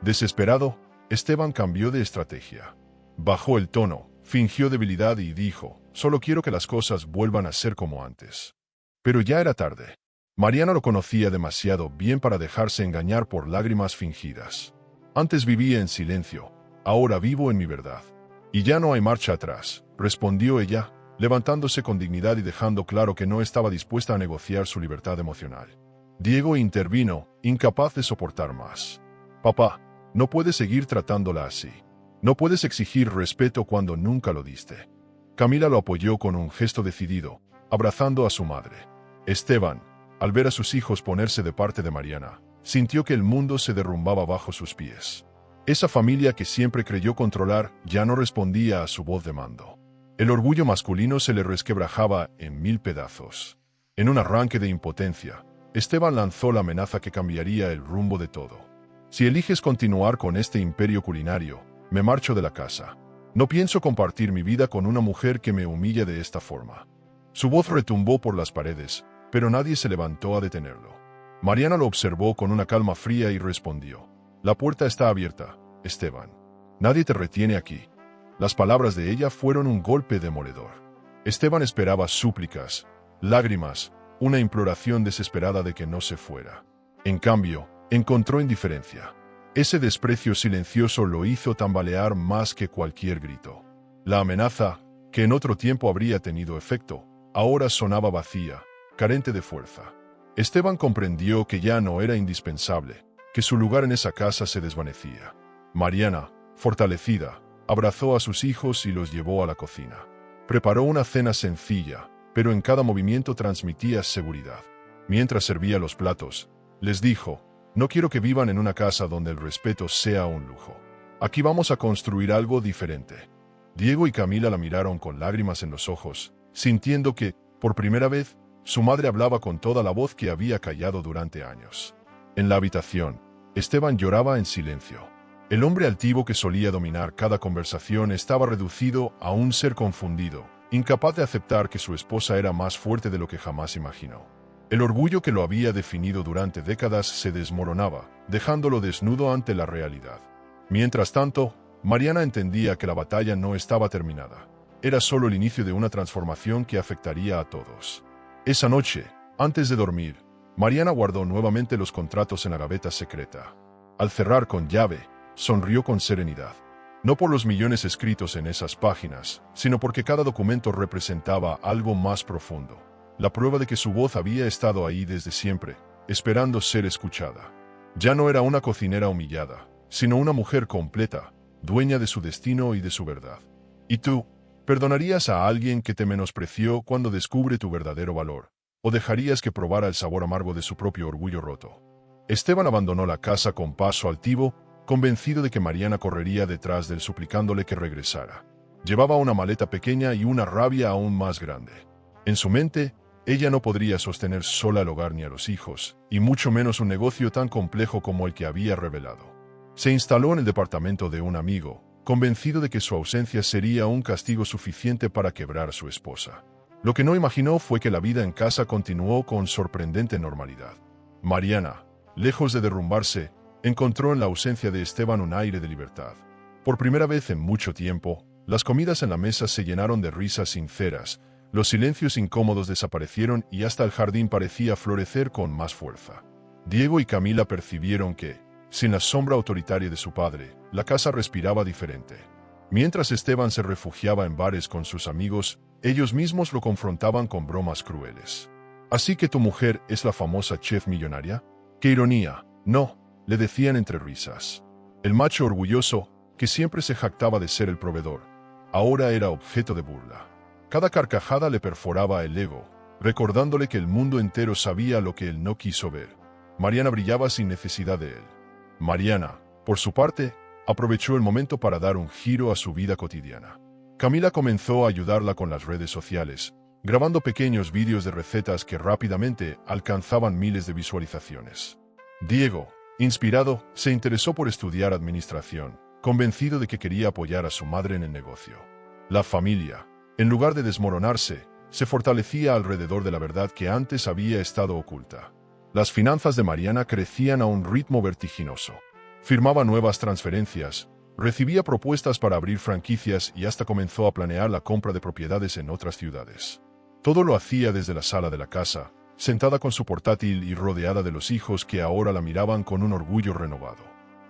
Desesperado, Esteban cambió de estrategia. Bajó el tono, fingió debilidad y dijo, solo quiero que las cosas vuelvan a ser como antes. Pero ya era tarde. Mariana lo conocía demasiado bien para dejarse engañar por lágrimas fingidas. Antes vivía en silencio, ahora vivo en mi verdad. Y ya no hay marcha atrás, respondió ella, levantándose con dignidad y dejando claro que no estaba dispuesta a negociar su libertad emocional. Diego intervino, incapaz de soportar más. Papá, no puedes seguir tratándola así. No puedes exigir respeto cuando nunca lo diste. Camila lo apoyó con un gesto decidido, abrazando a su madre. Esteban, al ver a sus hijos ponerse de parte de Mariana, sintió que el mundo se derrumbaba bajo sus pies. Esa familia que siempre creyó controlar ya no respondía a su voz de mando. El orgullo masculino se le resquebrajaba en 1000 pedazos. En un arranque de impotencia, Esteban lanzó la amenaza que cambiaría el rumbo de todo. Si eliges continuar con este imperio culinario, me marcho de la casa. No pienso compartir mi vida con una mujer que me humilla de esta forma. Su voz retumbó por las paredes, pero nadie se levantó a detenerlo. Mariana lo observó con una calma fría y respondió. La puerta está abierta, Esteban. Nadie te retiene aquí. Las palabras de ella fueron un golpe demoledor. Esteban esperaba súplicas, lágrimas, una imploración desesperada de que no se fuera. En cambio, encontró indiferencia. Ese desprecio silencioso lo hizo tambalear más que cualquier grito. La amenaza, que en otro tiempo habría tenido efecto, ahora sonaba vacía, carente de fuerza. Esteban comprendió que ya no era indispensable, que su lugar en esa casa se desvanecía. Mariana, fortalecida, abrazó a sus hijos y los llevó a la cocina. Preparó una cena sencilla, pero en cada movimiento transmitía seguridad. Mientras servía los platos, les dijo, no quiero que vivan en una casa donde el respeto sea un lujo. Aquí vamos a construir algo diferente. Diego y Camila la miraron con lágrimas en los ojos, sintiendo que, por primera vez, su madre hablaba con toda la voz que había callado durante años. En la habitación, Esteban lloraba en silencio. El hombre altivo que solía dominar cada conversación estaba reducido a un ser confundido, incapaz de aceptar que su esposa era más fuerte de lo que jamás imaginó. El orgullo que lo había definido durante décadas se desmoronaba, dejándolo desnudo ante la realidad. Mientras tanto, Mariana entendía que la batalla no estaba terminada. Era solo el inicio de una transformación que afectaría a todos. Esa noche, antes de dormir, Mariana guardó nuevamente los contratos en la gaveta secreta. Al cerrar con llave, sonrió con serenidad. No por los millones escritos en esas páginas, sino porque cada documento representaba algo más profundo. La prueba de que su voz había estado ahí desde siempre, esperando ser escuchada. Ya no era una cocinera humillada, sino una mujer completa, dueña de su destino y de su verdad. ¿Y tú? ¿Perdonarías a alguien que te menospreció cuando descubre tu verdadero valor? ¿O dejarías que probara el sabor amargo de su propio orgullo roto? Esteban abandonó la casa con paso altivo, convencido de que Mariana correría detrás de él suplicándole que regresara. Llevaba una maleta pequeña y una rabia aún más grande. En su mente, ella no podría sostener sola el hogar ni a los hijos, y mucho menos un negocio tan complejo como el que había revelado. Se instaló en el departamento de un amigo, convencido de que su ausencia sería un castigo suficiente para quebrar a su esposa. Lo que no imaginó fue que la vida en casa continuó con sorprendente normalidad. Mariana, lejos de derrumbarse, encontró en la ausencia de Esteban un aire de libertad. Por primera vez en mucho tiempo, las comidas en la mesa se llenaron de risas sinceras, los silencios incómodos desaparecieron y hasta el jardín parecía florecer con más fuerza. Diego y Camila percibieron que, sin la sombra autoritaria de su padre, la casa respiraba diferente. Mientras Esteban se refugiaba en bares con sus amigos, ellos mismos lo confrontaban con bromas crueles. ¿Así que tu mujer es la famosa chef millonaria? ¡Qué ironía! No, le decían entre risas. El macho orgulloso, que siempre se jactaba de ser el proveedor, ahora era objeto de burla. Cada carcajada le perforaba el ego, recordándole que el mundo entero sabía lo que él no quiso ver. Mariana brillaba sin necesidad de él. Mariana, por su parte, aprovechó el momento para dar un giro a su vida cotidiana. Camila comenzó a ayudarla con las redes sociales, grabando pequeños vídeos de recetas que rápidamente alcanzaban miles de visualizaciones. Diego, inspirado, se interesó por estudiar administración, convencido de que quería apoyar a su madre en el negocio. La familia, en lugar de desmoronarse, se fortalecía alrededor de la verdad que antes había estado oculta. Las finanzas de Mariana crecían a un ritmo vertiginoso. Firmaba nuevas transferencias, recibía propuestas para abrir franquicias y hasta comenzó a planear la compra de propiedades en otras ciudades. Todo lo hacía desde la sala de la casa, sentada con su portátil y rodeada de los hijos que ahora la miraban con un orgullo renovado.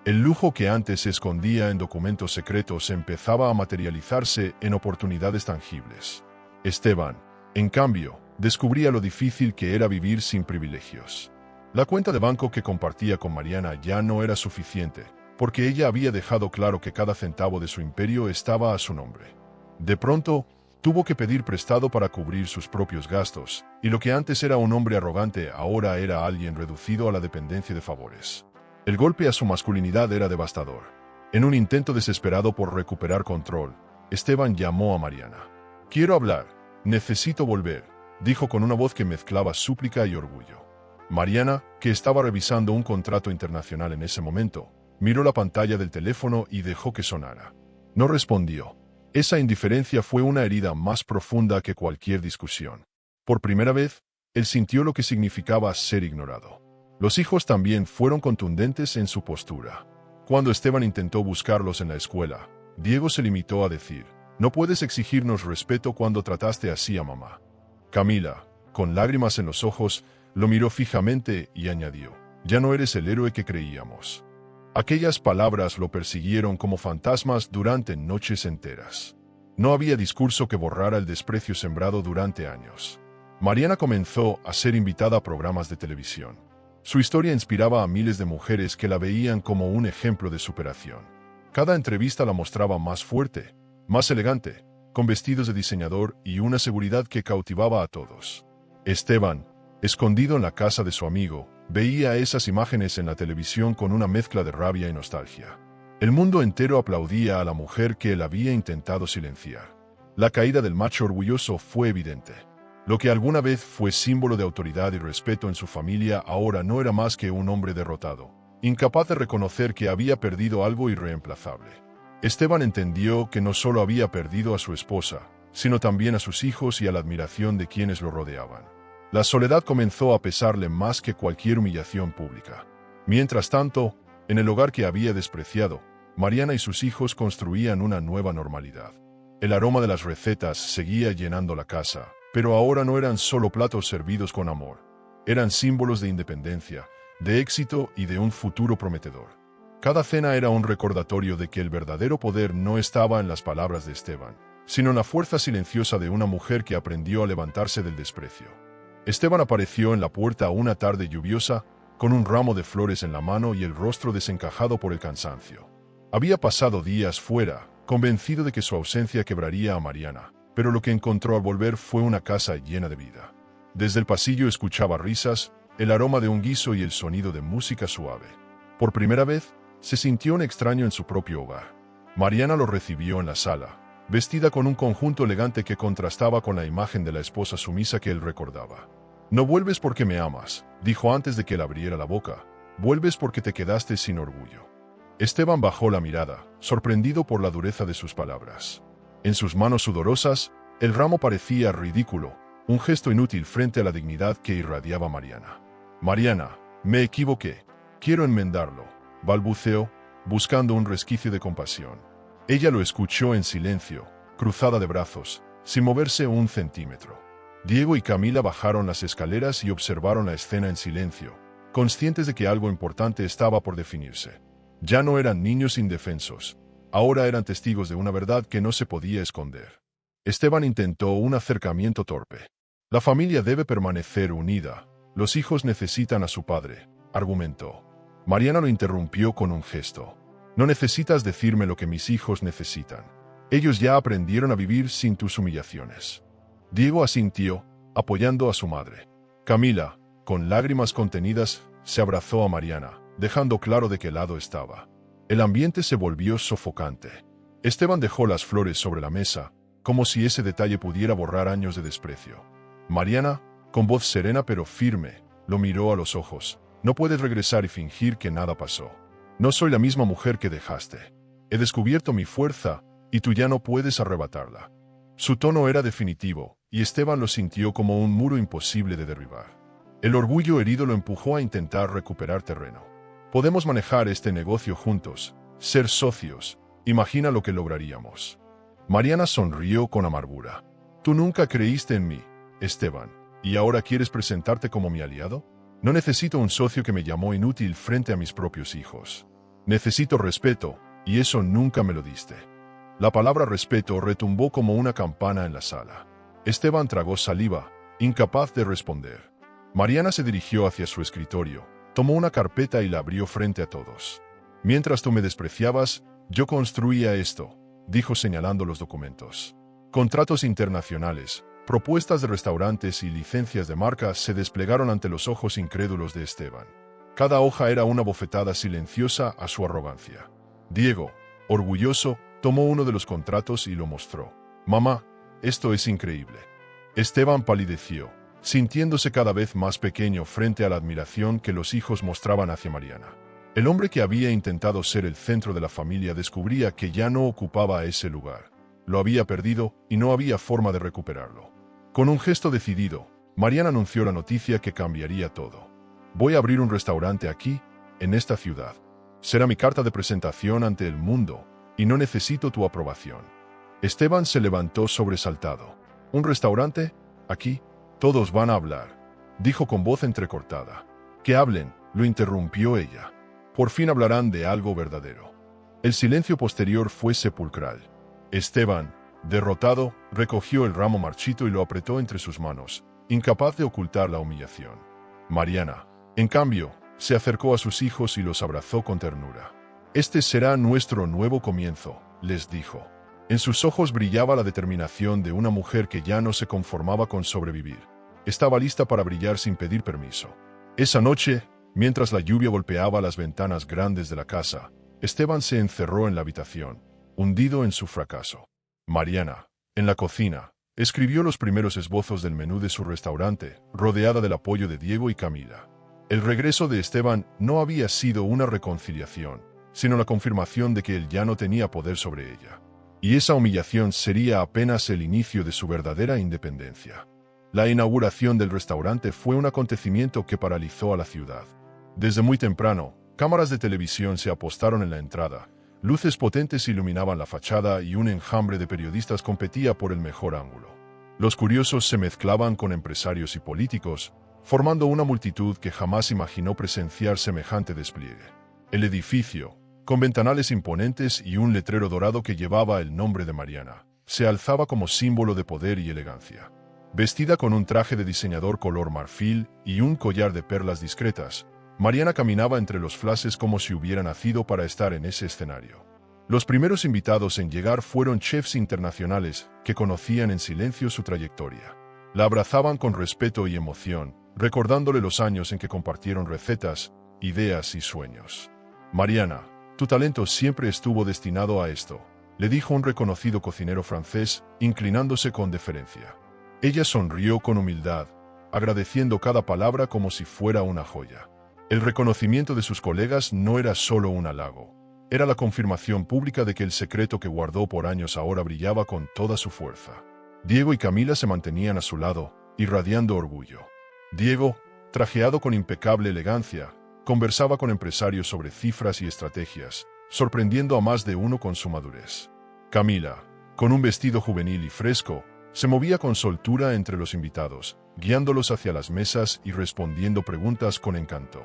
El lujo que antes se escondía en documentos secretos empezaba a materializarse en oportunidades tangibles. Esteban, en cambio, descubría lo difícil que era vivir sin privilegios. La cuenta de banco que compartía con Mariana ya no era suficiente, porque ella había dejado claro que cada centavo de su imperio estaba a su nombre. De pronto, tuvo que pedir prestado para cubrir sus propios gastos, y lo que antes era un hombre arrogante ahora era alguien reducido a la dependencia de favores. El golpe a su masculinidad era devastador. En un intento desesperado por recuperar control, Esteban llamó a Mariana. «Quiero hablar, necesito volver», dijo con una voz que mezclaba súplica y orgullo. Mariana, que estaba revisando un contrato internacional en ese momento, miró la pantalla del teléfono y dejó que sonara. No respondió. Esa indiferencia fue una herida más profunda que cualquier discusión. Por primera vez, él sintió lo que significaba ser ignorado. Los hijos también fueron contundentes en su postura. Cuando Esteban intentó buscarlos en la escuela, Diego se limitó a decir: «No puedes exigirnos respeto cuando trataste así a mamá». Camila, con lágrimas en los ojos, lo miró fijamente y añadió: «Ya no eres el héroe que creíamos». Aquellas palabras lo persiguieron como fantasmas durante noches enteras. No había discurso que borrara el desprecio sembrado durante años. Mariana comenzó a ser invitada a programas de televisión. Su historia inspiraba a miles de mujeres que la veían como un ejemplo de superación. Cada entrevista la mostraba más fuerte, más elegante, con vestidos de diseñador y una seguridad que cautivaba a todos. Esteban, escondido en la casa de su amigo, veía esas imágenes en la televisión con una mezcla de rabia y nostalgia. El mundo entero aplaudía a la mujer que él había intentado silenciar. La caída del macho orgulloso fue evidente. Lo que alguna vez fue símbolo de autoridad y respeto en su familia ahora no era más que un hombre derrotado, incapaz de reconocer que había perdido algo irreemplazable. Esteban entendió que no solo había perdido a su esposa, sino también a sus hijos y a la admiración de quienes lo rodeaban. La soledad comenzó a pesarle más que cualquier humillación pública. Mientras tanto, en el hogar que había despreciado, Mariana y sus hijos construían una nueva normalidad. El aroma de las recetas seguía llenando la casa, pero ahora no eran solo platos servidos con amor. Eran símbolos de independencia, de éxito y de un futuro prometedor. Cada cena era un recordatorio de que el verdadero poder no estaba en las palabras de Esteban, sino en la fuerza silenciosa de una mujer que aprendió a levantarse del desprecio. Esteban apareció en la puerta una tarde lluviosa, con un ramo de flores en la mano y el rostro desencajado por el cansancio. Había pasado días fuera, convencido de que su ausencia quebraría a Mariana, pero lo que encontró al volver fue una casa llena de vida. Desde el pasillo escuchaba risas, el aroma de un guiso y el sonido de música suave. Por primera vez, se sintió un extraño en su propio hogar. Mariana lo recibió en la sala, vestida con un conjunto elegante que contrastaba con la imagen de la esposa sumisa que él recordaba. «No vuelves porque me amas», dijo antes de que él abriera la boca. «Vuelves porque te quedaste sin orgullo». Esteban bajó la mirada, sorprendido por la dureza de sus palabras. En sus manos sudorosas, el ramo parecía ridículo, un gesto inútil frente a la dignidad que irradiaba Mariana. «Mariana, me equivoqué. Quiero enmendarlo», balbuceó, buscando un resquicio de compasión. Ella lo escuchó en silencio, cruzada de brazos, sin moverse un centímetro. Diego y Camila bajaron las escaleras y observaron la escena en silencio, conscientes de que algo importante estaba por definirse. Ya no eran niños indefensos, ahora eran testigos de una verdad que no se podía esconder. Esteban intentó un acercamiento torpe. «La familia debe permanecer unida, los hijos necesitan a su padre», argumentó. Mariana lo interrumpió con un gesto. No necesitas decirme lo que mis hijos necesitan. Ellos ya aprendieron a vivir sin tus humillaciones. Diego asintió, apoyando a su madre. Camila, con lágrimas contenidas, se abrazó a Mariana, dejando claro de qué lado estaba. El ambiente se volvió sofocante. Esteban dejó las flores sobre la mesa, como si ese detalle pudiera borrar años de desprecio. Mariana, con voz serena pero firme, lo miró a los ojos. No puedes regresar y fingir que nada pasó. No soy la misma mujer que dejaste. He descubierto mi fuerza, y tú ya no puedes arrebatarla. Su tono era definitivo, y Esteban lo sintió como un muro imposible de derribar. El orgullo herido lo empujó a intentar recuperar terreno. Podemos manejar este negocio juntos, ser socios. Imagina lo que lograríamos. Mariana sonrió con amargura. Tú nunca creíste en mí, Esteban, ¿y ahora quieres presentarte como mi aliado? No necesito un socio que me llamó inútil frente a mis propios hijos. Necesito respeto, y eso nunca me lo diste. La palabra respeto retumbó como una campana en la sala. Esteban tragó saliva, incapaz de responder. Mariana se dirigió hacia su escritorio, tomó una carpeta y la abrió frente a todos. Mientras tú me despreciabas, yo construía esto, dijo señalando los documentos. Contratos internacionales, propuestas de restaurantes y licencias de marca se desplegaron ante los ojos incrédulos de Esteban. Cada hoja era una bofetada silenciosa a su arrogancia. Diego, orgulloso, tomó uno de los contratos y lo mostró. Mamá, esto es increíble. Esteban palideció, sintiéndose cada vez más pequeño frente a la admiración que los hijos mostraban hacia Mariana. El hombre que había intentado ser el centro de la familia descubría que ya no ocupaba ese lugar. Lo había perdido y no había forma de recuperarlo. Con un gesto decidido, Mariana anunció la noticia que cambiaría todo. Voy a abrir un restaurante aquí, en esta ciudad. Será mi carta de presentación ante el mundo, y no necesito tu aprobación. Esteban se levantó sobresaltado. ¿Un restaurante? Aquí, todos van a hablar, dijo con voz entrecortada. Que hablen, lo interrumpió ella. Por fin hablarán de algo verdadero. El silencio posterior fue sepulcral. Esteban, derrotado, recogió el ramo marchito y lo apretó entre sus manos, incapaz de ocultar la humillación. Mariana, en cambio, se acercó a sus hijos y los abrazó con ternura. Este será nuestro nuevo comienzo, les dijo. En sus ojos brillaba la determinación de una mujer que ya no se conformaba con sobrevivir. Estaba lista para brillar sin pedir permiso. Esa noche, mientras la lluvia golpeaba las ventanas grandes de la casa, Esteban se encerró en la habitación, hundido en su fracaso. Mariana, en la cocina, escribió los primeros esbozos del menú de su restaurante, rodeada del apoyo de Diego y Camila. El regreso de Esteban no había sido una reconciliación, sino la confirmación de que él ya no tenía poder sobre ella. Y esa humillación sería apenas el inicio de su verdadera independencia. La inauguración del restaurante fue un acontecimiento que paralizó a la ciudad. Desde muy temprano, cámaras de televisión se apostaron en la entrada, luces potentes iluminaban la fachada y un enjambre de periodistas competía por el mejor ángulo. Los curiosos se mezclaban con empresarios y políticos, formando una multitud que jamás imaginó presenciar semejante despliegue. El edificio, con ventanales imponentes y un letrero dorado que llevaba el nombre de Mariana, se alzaba como símbolo de poder y elegancia. Vestida con un traje de diseñador color marfil y un collar de perlas discretas, Mariana caminaba entre los flashes como si hubiera nacido para estar en ese escenario. Los primeros invitados en llegar fueron chefs internacionales que conocían en silencio su trayectoria. La abrazaban con respeto y emoción, recordándole los años en que compartieron recetas, ideas y sueños. Mariana, tu talento siempre estuvo destinado a esto, le dijo un reconocido cocinero francés, inclinándose con deferencia. Ella sonrió con humildad, agradeciendo cada palabra como si fuera una joya. El reconocimiento de sus colegas no era solo un halago, era la confirmación pública de que el secreto que guardó por años ahora brillaba con toda su fuerza. Diego y Camila se mantenían a su lado, irradiando orgullo. Diego, trajeado con impecable elegancia, conversaba con empresarios sobre cifras y estrategias, sorprendiendo a más de uno con su madurez. Camila, con un vestido juvenil y fresco, se movía con soltura entre los invitados, guiándolos hacia las mesas y respondiendo preguntas con encanto.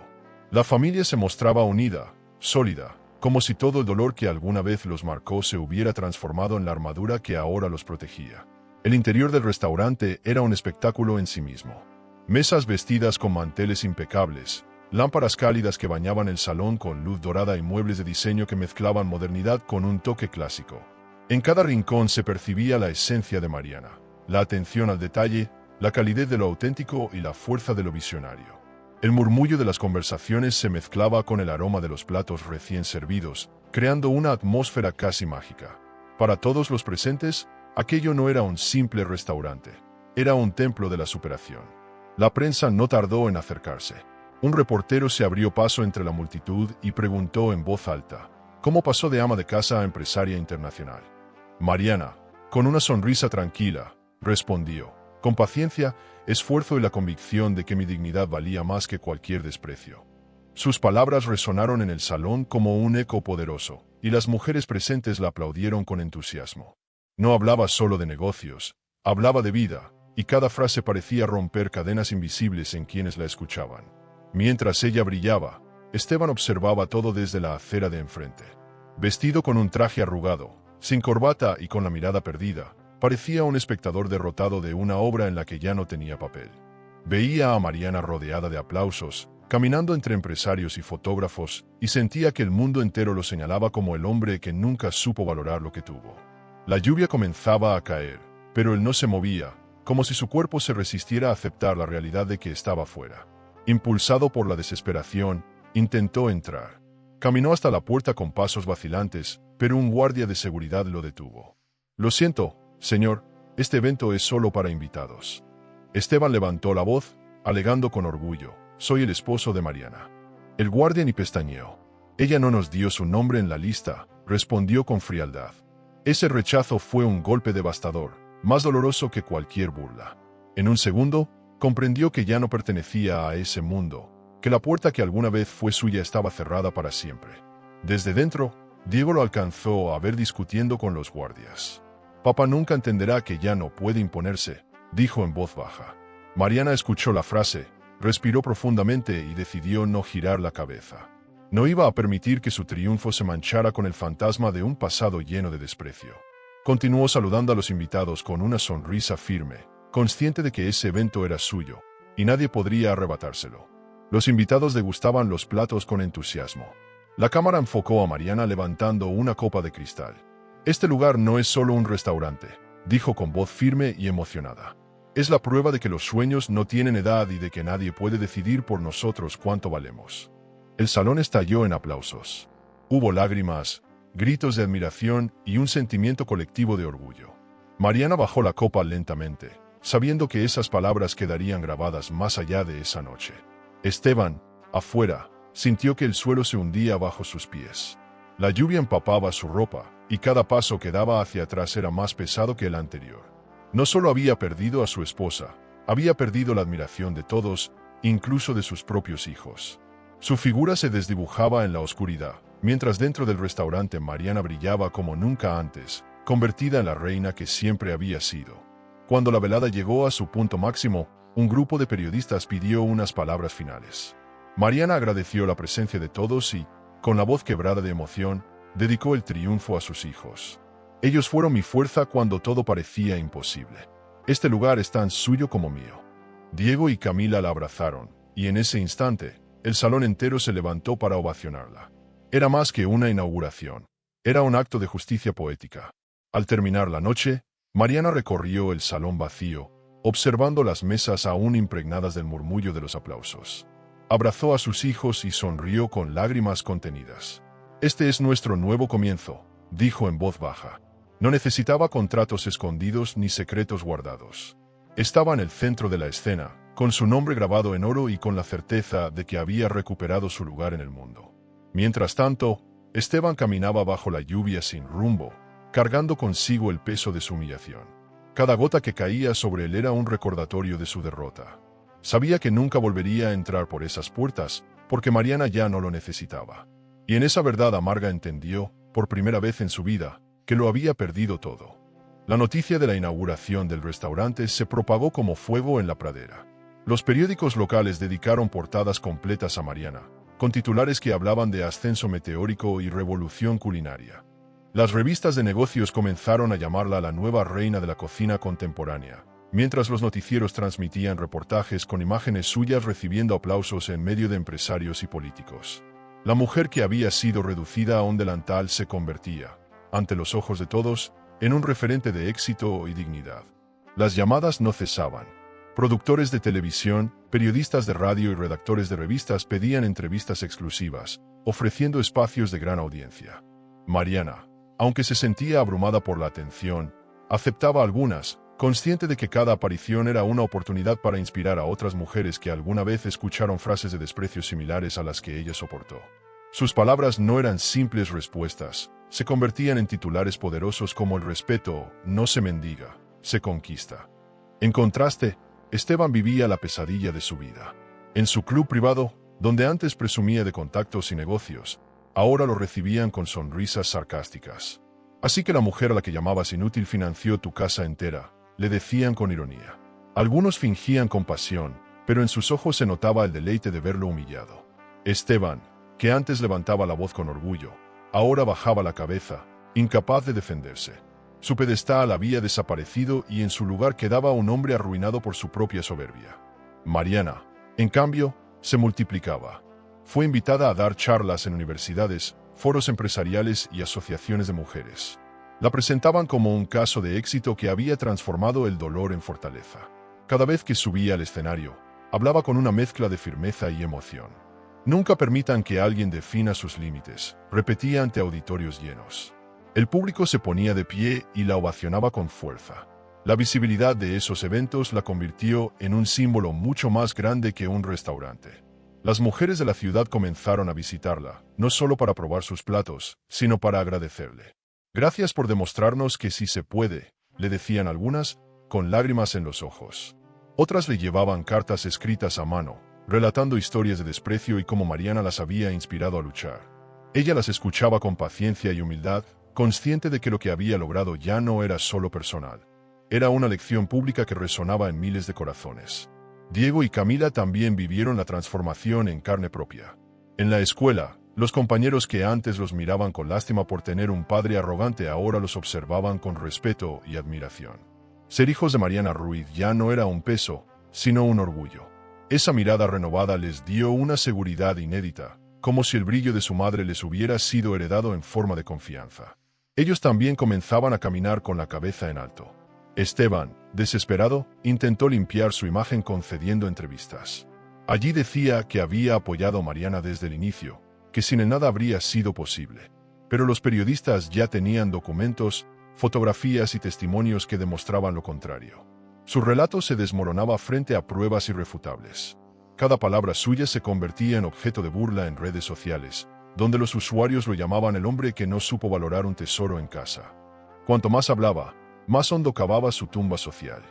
La familia se mostraba unida, sólida, como si todo el dolor que alguna vez los marcó se hubiera transformado en la armadura que ahora los protegía. El interior del restaurante era un espectáculo en sí mismo. Mesas vestidas con manteles impecables, lámparas cálidas que bañaban el salón con luz dorada y muebles de diseño que mezclaban modernidad con un toque clásico. En cada rincón se percibía la esencia de Mariana, la atención al detalle, la calidez de lo auténtico y la fuerza de lo visionario. El murmullo de las conversaciones se mezclaba con el aroma de los platos recién servidos, creando una atmósfera casi mágica. Para todos los presentes, aquello no era un simple restaurante, era un templo de la superación. La prensa no tardó en acercarse. Un reportero se abrió paso entre la multitud y preguntó en voz alta, ¿cómo pasó de ama de casa a empresaria internacional? Mariana, con una sonrisa tranquila, respondió, con paciencia, esfuerzo y la convicción de que mi dignidad valía más que cualquier desprecio. Sus palabras resonaron en el salón como un eco poderoso, y las mujeres presentes la aplaudieron con entusiasmo. No hablaba solo de negocios, hablaba de vida, y cada frase parecía romper cadenas invisibles en quienes la escuchaban. Mientras ella brillaba, Esteban observaba todo desde la acera de enfrente. Vestido con un traje arrugado, sin corbata y con la mirada perdida, parecía un espectador derrotado de una obra en la que ya no tenía papel. Veía a Mariana rodeada de aplausos, caminando entre empresarios y fotógrafos, y sentía que el mundo entero lo señalaba como el hombre que nunca supo valorar lo que tuvo. La lluvia comenzaba a caer, pero él no se movía, como si su cuerpo se resistiera a aceptar la realidad de que estaba fuera. Impulsado por la desesperación, intentó entrar. Caminó hasta la puerta con pasos vacilantes, pero un guardia de seguridad lo detuvo. «Lo siento, señor, este evento es solo para invitados». Esteban levantó la voz, alegando con orgullo, «Soy el esposo de Mariana». El guardia ni pestañeó. «Ella no nos dio su nombre en la lista», respondió con frialdad. Ese rechazo fue un golpe devastador, más doloroso que cualquier burla. En un segundo, comprendió que ya no pertenecía a ese mundo, que la puerta que alguna vez fue suya estaba cerrada para siempre. Desde dentro, Diego lo alcanzó a ver discutiendo con los guardias. «Papá nunca entenderá que ya no puede imponerse», dijo en voz baja. Mariana escuchó la frase, respiró profundamente y decidió no girar la cabeza. No iba a permitir que su triunfo se manchara con el fantasma de un pasado lleno de desprecio. Continuó saludando a los invitados con una sonrisa firme, consciente de que ese evento era suyo, y nadie podría arrebatárselo. Los invitados degustaban los platos con entusiasmo. La cámara enfocó a Mariana levantando una copa de cristal. «Este lugar no es solo un restaurante», dijo con voz firme y emocionada. «Es la prueba de que los sueños no tienen edad y de que nadie puede decidir por nosotros cuánto valemos». El salón estalló en aplausos. Hubo lágrimas, gritos de admiración y un sentimiento colectivo de orgullo. Mariana bajó la copa lentamente, sabiendo que esas palabras quedarían grabadas más allá de esa noche. Esteban, afuera, sintió que el suelo se hundía bajo sus pies. La lluvia empapaba su ropa, y cada paso que daba hacia atrás era más pesado que el anterior. No solo había perdido a su esposa, había perdido la admiración de todos, incluso de sus propios hijos. Su figura se desdibujaba en la oscuridad, mientras dentro del restaurante Mariana brillaba como nunca antes, convertida en la reina que siempre había sido. Cuando la velada llegó a su punto máximo, un grupo de periodistas pidió unas palabras finales. Mariana agradeció la presencia de todos y, con la voz quebrada de emoción, dedicó el triunfo a sus hijos. «Ellos fueron mi fuerza cuando todo parecía imposible. Este lugar es tan suyo como mío». Diego y Camila la abrazaron, y en ese instante, el salón entero se levantó para ovacionarla. Era más que una inauguración. Era un acto de justicia poética. Al terminar la noche, Mariana recorrió el salón vacío, observando las mesas aún impregnadas del murmullo de los aplausos. Abrazó a sus hijos y sonrió con lágrimas contenidas. «Este es nuestro nuevo comienzo», dijo en voz baja. No necesitaba contratos escondidos ni secretos guardados. Estaba en el centro de la escena, con su nombre grabado en oro y con la certeza de que había recuperado su lugar en el mundo. Mientras tanto, Esteban caminaba bajo la lluvia sin rumbo, cargando consigo el peso de su humillación. Cada gota que caía sobre él era un recordatorio de su derrota. Sabía que nunca volvería a entrar por esas puertas, porque Mariana ya no lo necesitaba. Y en esa verdad amarga entendió, por primera vez en su vida, que lo había perdido todo. La noticia de la inauguración del restaurante se propagó como fuego en la pradera. Los periódicos locales dedicaron portadas completas a Mariana, con titulares que hablaban de ascenso meteórico y revolución culinaria. Las revistas de negocios comenzaron a llamarla la nueva reina de la cocina contemporánea, mientras los noticieros transmitían reportajes con imágenes suyas recibiendo aplausos en medio de empresarios y políticos. La mujer que había sido reducida a un delantal se convertía, ante los ojos de todos, en un referente de éxito y dignidad. Las llamadas no cesaban. Productores de televisión, periodistas de radio y redactores de revistas pedían entrevistas exclusivas, ofreciendo espacios de gran audiencia. Mariana, aunque se sentía abrumada por la atención, aceptaba algunas, consciente de que cada aparición era una oportunidad para inspirar a otras mujeres que alguna vez escucharon frases de desprecio similares a las que ella soportó. Sus palabras no eran simples respuestas, se convertían en titulares poderosos como el respeto no se mendiga, se conquista. En contraste, Esteban vivía la pesadilla de su vida. En su club privado, donde antes presumía de contactos y negocios, ahora lo recibían con sonrisas sarcásticas. Así que la mujer a la que llamabas inútil financió tu casa entera, le decían con ironía. Algunos fingían compasión, pero en sus ojos se notaba el deleite de verlo humillado. Esteban, que antes levantaba la voz con orgullo, ahora bajaba la cabeza, incapaz de defenderse. Su pedestal había desaparecido y en su lugar quedaba un hombre arruinado por su propia soberbia. Mariana, en cambio, se multiplicaba. Fue invitada a dar charlas en universidades, foros empresariales y asociaciones de mujeres. La presentaban como un caso de éxito que había transformado el dolor en fortaleza. Cada vez que subía al escenario, hablaba con una mezcla de firmeza y emoción. Nunca permitan que alguien defina sus límites, repetía ante auditorios llenos. El público se ponía de pie y la ovacionaba con fuerza. La visibilidad de esos eventos la convirtió en un símbolo mucho más grande que un restaurante. Las mujeres de la ciudad comenzaron a visitarla, no solo para probar sus platos, sino para agradecerle. Gracias por demostrarnos que sí se puede, le decían algunas, con lágrimas en los ojos. Otras le llevaban cartas escritas a mano, relatando historias de desprecio y cómo Mariana las había inspirado a luchar. Ella las escuchaba con paciencia y humildad, consciente de que lo que había logrado ya no era solo personal. Era una lección pública que resonaba en miles de corazones. Diego y Camila también vivieron la transformación en carne propia. En la escuela, los compañeros que antes los miraban con lástima por tener un padre arrogante ahora los observaban con respeto y admiración. Ser hijos de Mariana Ruiz ya no era un peso, sino un orgullo. Esa mirada renovada les dio una seguridad inédita, como si el brillo de su madre les hubiera sido heredado en forma de confianza. Ellos también comenzaban a caminar con la cabeza en alto. Esteban, desesperado, intentó limpiar su imagen concediendo entrevistas. Allí decía que había apoyado a Mariana desde el inicio, que sin él nada habría sido posible. Pero los periodistas ya tenían documentos, fotografías y testimonios que demostraban lo contrario. Su relato se desmoronaba frente a pruebas irrefutables. Cada palabra suya se convertía en objeto de burla en redes sociales, donde los usuarios lo llamaban el hombre que no supo valorar un tesoro en casa. Cuanto más hablaba, más hondo cavaba su tumba social.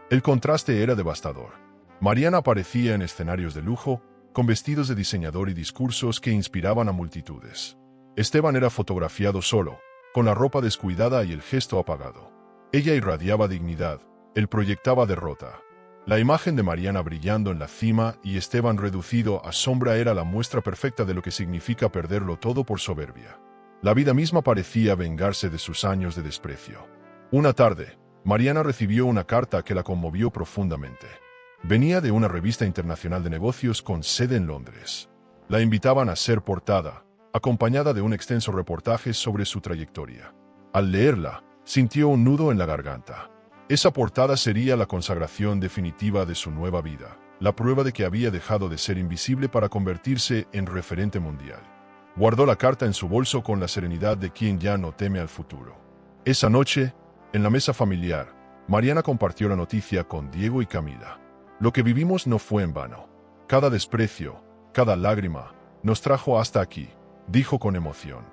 El contraste era devastador. Mariana aparecía en escenarios de lujo, con vestidos de diseñador y discursos que inspiraban a multitudes. Esteban era fotografiado solo, con la ropa descuidada y el gesto apagado. Ella irradiaba dignidad, él proyectaba derrota. La imagen de Mariana brillando en la cima y Esteban reducido a sombra era la muestra perfecta de lo que significa perderlo todo por soberbia. La vida misma parecía vengarse de sus años de desprecio. Una tarde, Mariana recibió una carta que la conmovió profundamente. Venía de una revista internacional de negocios con sede en Londres. La invitaban a ser portada, acompañada de un extenso reportaje sobre su trayectoria. Al leerla, sintió un nudo en la garganta. Esa portada sería la consagración definitiva de su nueva vida, la prueba de que había dejado de ser invisible para convertirse en referente mundial. Guardó la carta en su bolso con la serenidad de quien ya no teme al futuro. Esa noche, en la mesa familiar, Mariana compartió la noticia con Diego y Camila. Lo que vivimos no fue en vano. Cada desprecio, cada lágrima, nos trajo hasta aquí, dijo con emoción.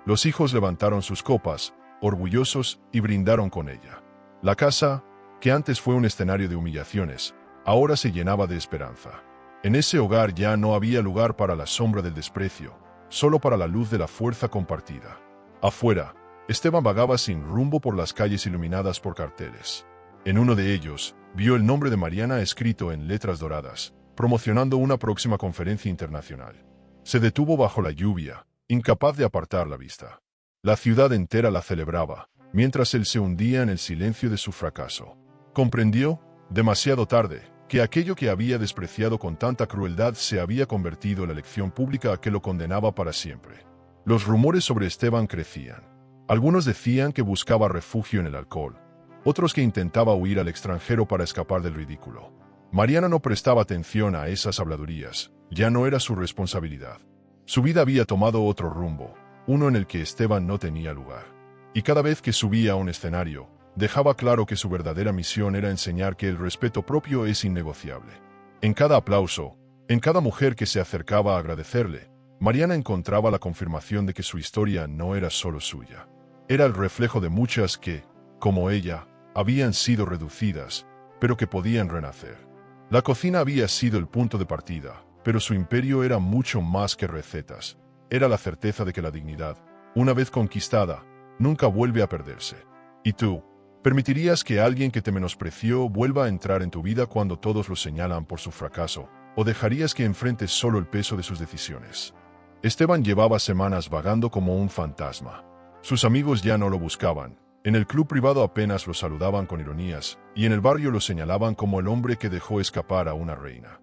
Los hijos levantaron sus copas, orgullosos, y brindaron con ella. La casa, que antes fue un escenario de humillaciones, ahora se llenaba de esperanza. En ese hogar ya no había lugar para la sombra del desprecio, solo para la luz de la fuerza compartida. Afuera, Esteban vagaba sin rumbo por las calles iluminadas por carteles. En uno de ellos, vio el nombre de Mariana escrito en letras doradas, promocionando una próxima conferencia internacional. Se detuvo bajo la lluvia, incapaz de apartar la vista. La ciudad entera la celebraba, mientras él se hundía en el silencio de su fracaso. Comprendió Demasiado tarde, que aquello que había despreciado con tanta crueldad se había convertido en la lección pública que lo condenaba para siempre. Los rumores sobre Esteban crecían. Algunos decían que buscaba refugio en el alcohol, otros que intentaba huir al extranjero para escapar del ridículo. Mariana no prestaba atención a esas habladurías, ya no era su responsabilidad. Su vida había tomado otro rumbo, uno en el que Esteban no tenía lugar. Y cada vez que subía a un escenario, dejaba claro que su verdadera misión era enseñar que el respeto propio es innegociable. En cada aplauso, en cada mujer que se acercaba a agradecerle, Mariana encontraba la confirmación de que su historia no era solo suya. Era el reflejo de muchas que, como ella, habían sido reducidas, pero que podían renacer. La cocina había sido el punto de partida, pero su imperio era mucho más que recetas. Era la certeza de que la dignidad, una vez conquistada, nunca vuelve a perderse. ¿Y tú? ¿Permitirías que alguien que te menospreció vuelva a entrar en tu vida cuando todos lo señalan por su fracaso, o dejarías que enfrentes solo el peso de sus decisiones? Esteban llevaba semanas vagando como un fantasma. Sus amigos ya no lo buscaban, en el club privado apenas lo saludaban con ironías, y en el barrio lo señalaban como el hombre que dejó escapar a una reina.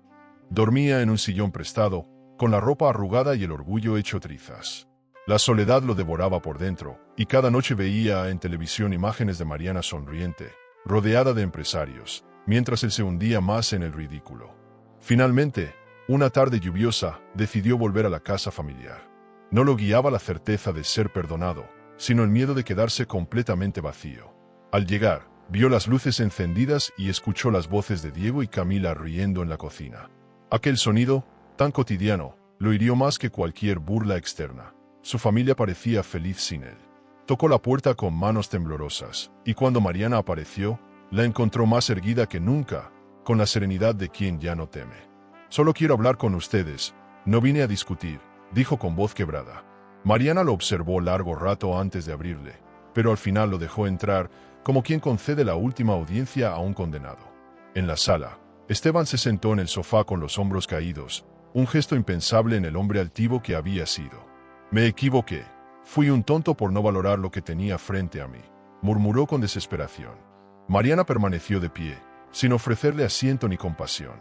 Dormía en un sillón prestado, con la ropa arrugada y el orgullo hecho trizas. La soledad lo devoraba por dentro, y cada noche veía en televisión imágenes de Mariana sonriente, rodeada de empresarios, mientras él se hundía más en el ridículo. Finalmente, una tarde lluviosa, decidió volver a la casa familiar. No lo guiaba la certeza de ser perdonado, sino el miedo de quedarse completamente vacío. Al llegar, vio las luces encendidas y escuchó las voces de Diego y Camila riendo en la cocina. Aquel sonido, tan cotidiano, lo hirió más que cualquier burla externa. Su familia parecía feliz sin él. Tocó la puerta con manos temblorosas, y cuando Mariana apareció, la encontró más erguida que nunca, con la serenidad de quien ya no teme. «Solo quiero hablar con ustedes, no vine a discutir», dijo con voz quebrada. Mariana lo observó largo rato antes de abrirle, pero al final lo dejó entrar, como quien concede la última audiencia a un condenado. En la sala, Esteban se sentó en el sofá con los hombros caídos, un gesto impensable en el hombre altivo que había sido. «Me equivoqué. Fui un tonto por no valorar lo que tenía frente a mí», murmuró con desesperación. Mariana permaneció de pie, sin ofrecerle asiento ni compasión.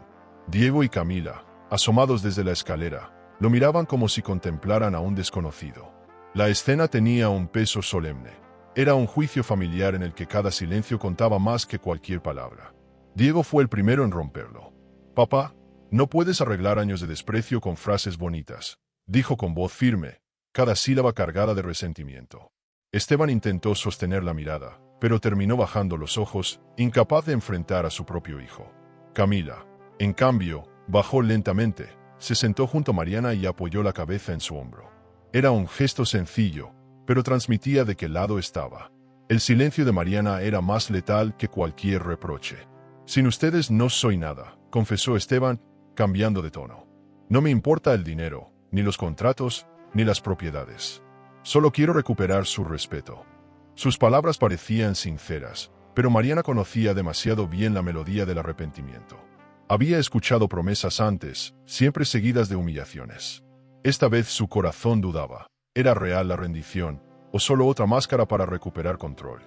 Diego y Camila, asomados desde la escalera, lo miraban como si contemplaran a un desconocido. La escena tenía un peso solemne. Era un juicio familiar en el que cada silencio contaba más que cualquier palabra. Diego fue el primero en romperlo. «Papá, no puedes arreglar años de desprecio con frases bonitas», dijo con voz firme, cada sílaba cargada de resentimiento. Esteban intentó sostener la mirada, pero terminó bajando los ojos, incapaz de enfrentar a su propio hijo. Camila, en cambio, bajó lentamente, se sentó junto a Mariana y apoyó la cabeza en su hombro. Era un gesto sencillo, pero transmitía de qué lado estaba. El silencio de Mariana era más letal que cualquier reproche. «Sin ustedes no soy nada», confesó Esteban, cambiando de tono. «No me importa el dinero, ni los contratos, ni las propiedades. Solo quiero recuperar su respeto». Sus palabras parecían sinceras, pero Mariana conocía demasiado bien la melodía del arrepentimiento. Había escuchado promesas antes, siempre seguidas de humillaciones. Esta vez su corazón dudaba. ¿Era real la rendición, o solo otra máscara para recuperar control?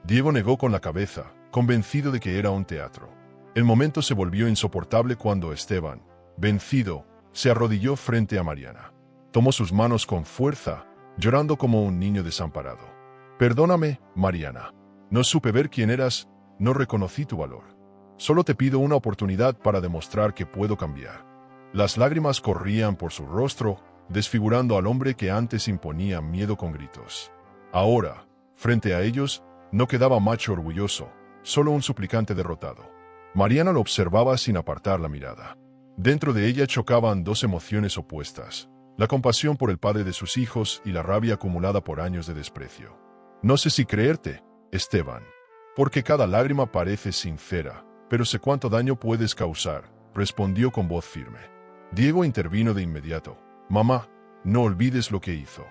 Diego negó con la cabeza, convencido de que era un teatro. El momento se volvió insoportable cuando Esteban, vencido, se arrodilló frente a Mariana. Tomó sus manos con fuerza, llorando como un niño desamparado. «Perdóname, Mariana. No supe ver quién eras, no reconocí tu valor. Solo te pido una oportunidad para demostrar que puedo cambiar». Las lágrimas corrían por su rostro, desfigurando al hombre que antes imponía miedo con gritos. Ahora, frente a ellos, no quedaba macho orgulloso, solo un suplicante derrotado. Mariana lo observaba sin apartar la mirada. Dentro de ella chocaban dos emociones opuestas: la compasión por el padre de sus hijos y la rabia acumulada por años de desprecio. «No sé si creerte, Esteban, porque cada lágrima parece sincera, pero sé cuánto daño puedes causar», respondió con voz firme. Diego intervino de inmediato. «Mamá, no olvides lo que hizo».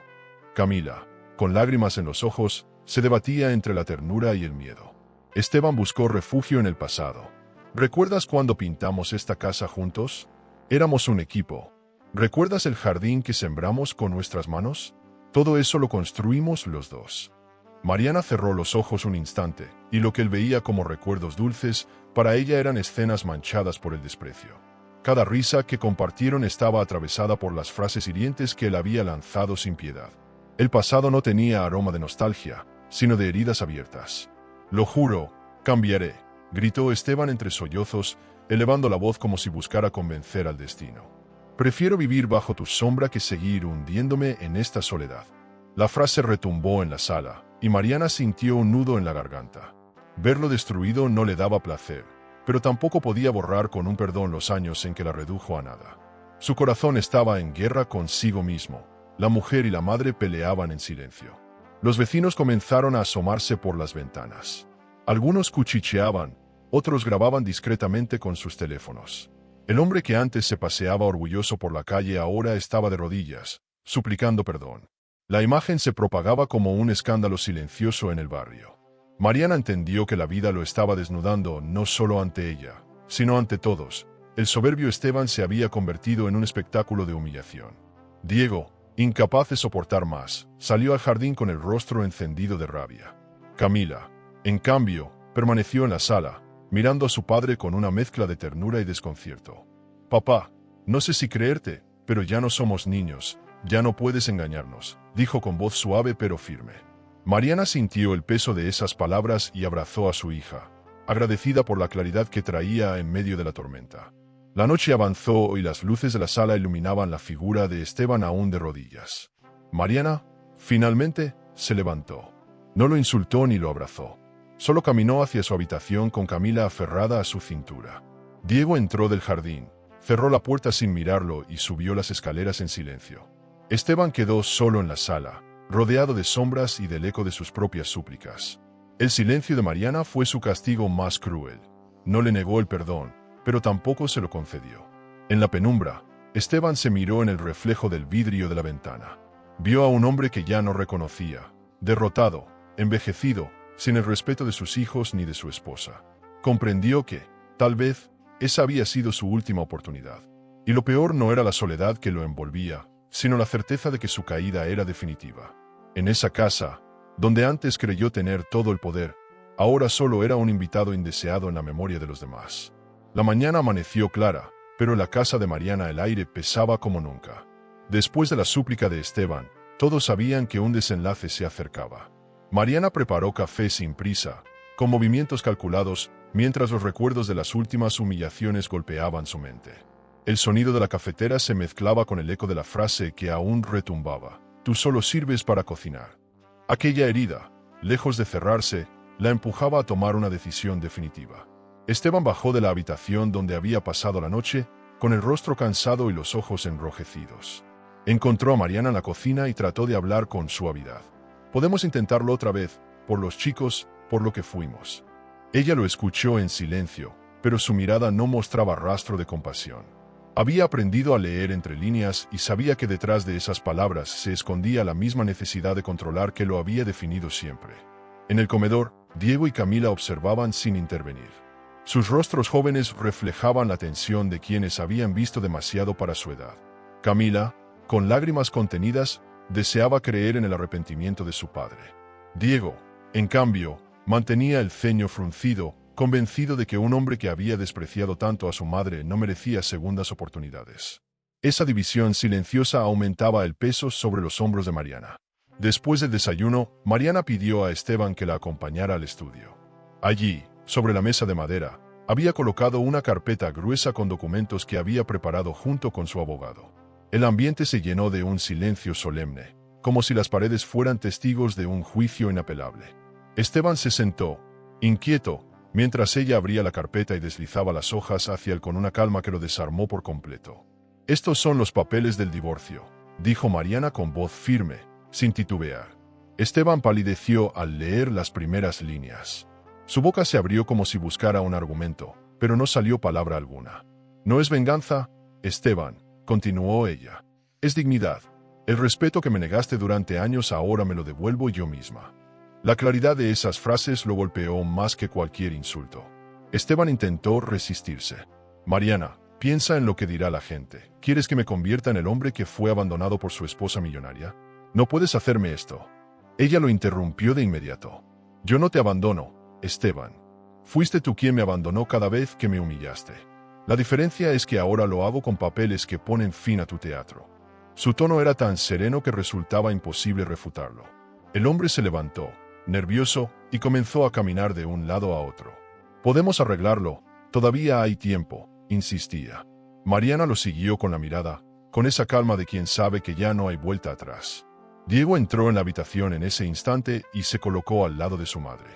Camila, con lágrimas en los ojos, se debatía entre la ternura y el miedo. Esteban buscó refugio en el pasado. «¿Recuerdas cuando pintamos esta casa juntos? Éramos un equipo. ¿Recuerdas el jardín que sembramos con nuestras manos? Todo eso lo construimos los dos». Mariana cerró los ojos un instante, y lo que él veía como recuerdos dulces, para ella eran escenas manchadas por el desprecio. Cada risa que compartieron estaba atravesada por las frases hirientes que él había lanzado sin piedad. El pasado no tenía aroma de nostalgia, sino de heridas abiertas. «Lo juro, cambiaré», gritó Esteban entre sollozos, elevando la voz como si buscara convencer al destino. «Prefiero vivir bajo tu sombra que seguir hundiéndome en esta soledad». La frase retumbó en la sala, y Mariana sintió un nudo en la garganta. Verlo destruido no le daba placer, pero tampoco podía borrar con un perdón los años en que la redujo a nada. Su corazón estaba en guerra consigo mismo. La mujer y la madre peleaban en silencio. Los vecinos comenzaron a asomarse por las ventanas. Algunos cuchicheaban, otros grababan discretamente con sus teléfonos. El hombre que antes se paseaba orgulloso por la calle ahora estaba de rodillas, suplicando perdón. La imagen se propagaba como un escándalo silencioso en el barrio. Mariana entendió que la vida lo estaba desnudando no solo ante ella, sino ante todos. El soberbio Esteban se había convertido en un espectáculo de humillación. Diego, incapaz de soportar más, salió al jardín con el rostro encendido de rabia. Camila, en cambio, permaneció en la sala, mirando a su padre con una mezcla de ternura y desconcierto. «Papá, no sé si creerte, pero ya no somos niños, ya no puedes engañarnos», dijo con voz suave pero firme. Mariana sintió el peso de esas palabras y abrazó a su hija, agradecida por la claridad que traía en medio de la tormenta. La noche avanzó y las luces de la sala iluminaban la figura de Esteban aún de rodillas. Mariana, finalmente, se levantó. No lo insultó ni lo abrazó. Solo caminó hacia su habitación con Camila aferrada a su cintura. Diego entró del jardín, cerró la puerta sin mirarlo y subió las escaleras en silencio. Esteban quedó solo en la sala, rodeado de sombras y del eco de sus propias súplicas. El silencio de Mariana fue su castigo más cruel. No le negó el perdón, pero tampoco se lo concedió. En la penumbra, Esteban se miró en el reflejo del vidrio de la ventana. Vio a un hombre que ya no reconocía, derrotado, envejecido, sin el respeto de sus hijos ni de su esposa. Comprendió que, tal vez, esa había sido su última oportunidad. Y lo peor no era la soledad que lo envolvía, sino la certeza de que su caída era definitiva. En esa casa, donde antes creyó tener todo el poder, ahora solo era un invitado indeseado en la memoria de los demás. La mañana amaneció clara, pero en la casa de Mariana el aire pesaba como nunca. Después de la súplica de Esteban, todos sabían que un desenlace se acercaba. Mariana preparó café sin prisa, con movimientos calculados, mientras los recuerdos de las últimas humillaciones golpeaban su mente. El sonido de la cafetera se mezclaba con el eco de la frase que aún retumbaba: «Tú solo sirves para cocinar». Aquella herida, lejos de cerrarse, la empujaba a tomar una decisión definitiva. Esteban bajó de la habitación donde había pasado la noche, con el rostro cansado y los ojos enrojecidos. Encontró a Mariana en la cocina y trató de hablar con suavidad. «Podemos intentarlo otra vez, por los chicos, por lo que fuimos». Ella lo escuchó en silencio, pero su mirada no mostraba rastro de compasión. Había aprendido a leer entre líneas y sabía que detrás de esas palabras se escondía la misma necesidad de controlar que lo había definido siempre. En el comedor, Diego y Camila observaban sin intervenir. Sus rostros jóvenes reflejaban la tensión de quienes habían visto demasiado para su edad. Camila, con lágrimas contenidas, deseaba creer en el arrepentimiento de su padre. Diego, en cambio, mantenía el ceño fruncido, convencido de que un hombre que había despreciado tanto a su madre no merecía segundas oportunidades. Esa división silenciosa aumentaba el peso sobre los hombros de Mariana. Después del desayuno, Mariana pidió a Esteban que la acompañara al estudio. Allí, sobre la mesa de madera, había colocado una carpeta gruesa con documentos que había preparado junto con su abogado. El ambiente se llenó de un silencio solemne, como si las paredes fueran testigos de un juicio inapelable. Esteban se sentó, inquieto, mientras ella abría la carpeta y deslizaba las hojas hacia él con una calma que lo desarmó por completo. «Estos son los papeles del divorcio», dijo Mariana con voz firme, sin titubear. Esteban palideció al leer las primeras líneas. Su boca se abrió como si buscara un argumento, pero no salió palabra alguna. «No es venganza, Esteban», continuó ella. «Es dignidad. El respeto que me negaste durante años ahora me lo devuelvo yo misma». La claridad de esas frases lo golpeó más que cualquier insulto. Esteban intentó resistirse. «Mariana, piensa en lo que dirá la gente. ¿Quieres que me convierta en el hombre que fue abandonado por su esposa millonaria? No puedes hacerme esto». Ella lo interrumpió de inmediato. Yo no te abandono, Esteban. Fuiste tú quien me abandonó cada vez que me humillaste. La diferencia es que ahora lo hago con papeles que ponen fin a tu teatro. Su tono era tan sereno que resultaba imposible refutarlo. El hombre se levantó, nervioso, y comenzó a caminar de un lado a otro. Podemos arreglarlo, todavía hay tiempo, insistía. Mariana lo siguió con la mirada, con esa calma de quien sabe que ya no hay vuelta atrás. Diego entró en la habitación en ese instante y se colocó al lado de su madre.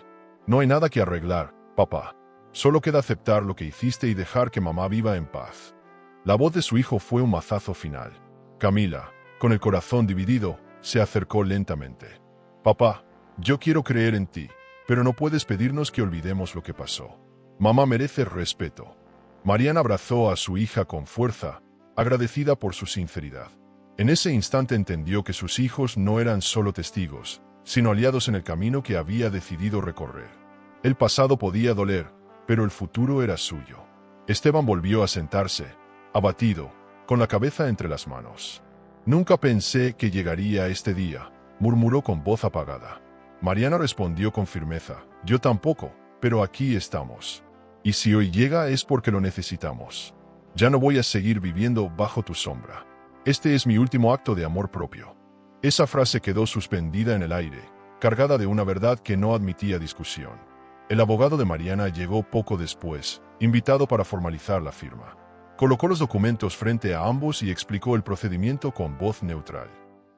No hay nada que arreglar, papá. Solo queda aceptar lo que hiciste y dejar que mamá viva en paz. La voz de su hijo fue un mazazo final. Camila, con el corazón dividido, se acercó lentamente. Papá, yo quiero creer en ti, pero no puedes pedirnos que olvidemos lo que pasó. Mamá merece respeto. Mariana abrazó a su hija con fuerza, agradecida por su sinceridad. En ese instante entendió que sus hijos no eran solo testigos, sino aliados en el camino que había decidido recorrer. El pasado podía doler, pero el futuro era suyo. Esteban volvió a sentarse, abatido, con la cabeza entre las manos. Nunca pensé que llegaría este día, murmuró con voz apagada. Mariana respondió con firmeza, yo tampoco, pero aquí estamos. Y si hoy llega es porque lo necesitamos. Ya no voy a seguir viviendo bajo tu sombra. Este es mi último acto de amor propio. Esa frase quedó suspendida en el aire, cargada de una verdad que no admitía discusión. El abogado de Mariana llegó poco después, invitado para formalizar la firma. Colocó los documentos frente a ambos y explicó el procedimiento con voz neutral.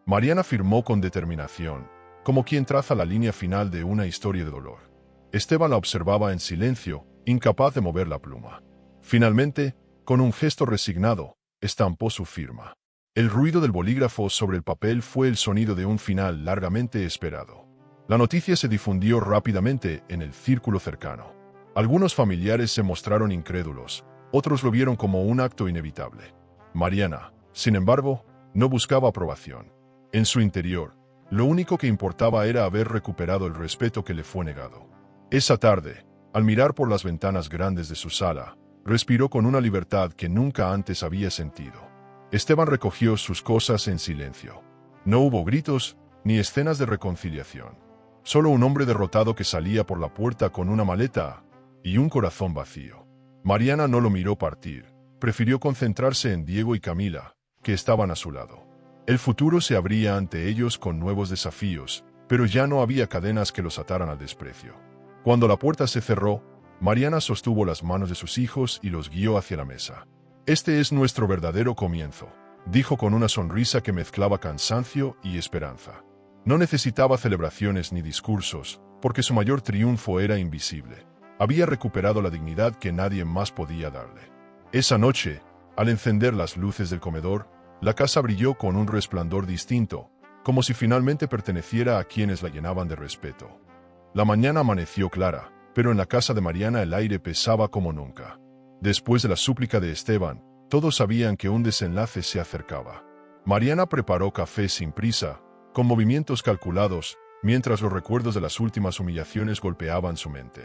Mariana firmó con determinación, como quien traza la línea final de una historia de dolor. Esteban la observaba en silencio, incapaz de mover la pluma. Finalmente, con un gesto resignado, estampó su firma. El ruido del bolígrafo sobre el papel fue el sonido de un final largamente esperado. La noticia se difundió rápidamente en el círculo cercano. Algunos familiares se mostraron incrédulos, otros lo vieron como un acto inevitable. Mariana, sin embargo, no buscaba aprobación. En su interior, lo único que importaba era haber recuperado el respeto que le fue negado. Esa tarde, al mirar por las ventanas grandes de su sala, respiró con una libertad que nunca antes había sentido. Esteban recogió sus cosas en silencio. No hubo gritos ni escenas de reconciliación. Solo un hombre derrotado que salía por la puerta con una maleta y un corazón vacío. Mariana no lo miró partir. Prefirió concentrarse en Diego y Camila, que estaban a su lado. El futuro se abría ante ellos con nuevos desafíos, pero ya no había cadenas que los ataran al desprecio. Cuando la puerta se cerró, Mariana sostuvo las manos de sus hijos y los guió hacia la mesa. Este es nuestro verdadero comienzo, dijo con una sonrisa que mezclaba cansancio y esperanza. No necesitaba celebraciones ni discursos, porque su mayor triunfo era invisible. Había recuperado la dignidad que nadie más podía darle. Esa noche, al encender las luces del comedor, la casa brilló con un resplandor distinto, como si finalmente perteneciera a quienes la llenaban de respeto. La mañana amaneció clara, pero en la casa de Mariana el aire pesaba como nunca. Después de la súplica de Esteban, todos sabían que un desenlace se acercaba. Mariana preparó café sin prisa, con movimientos calculados, mientras los recuerdos de las últimas humillaciones golpeaban su mente.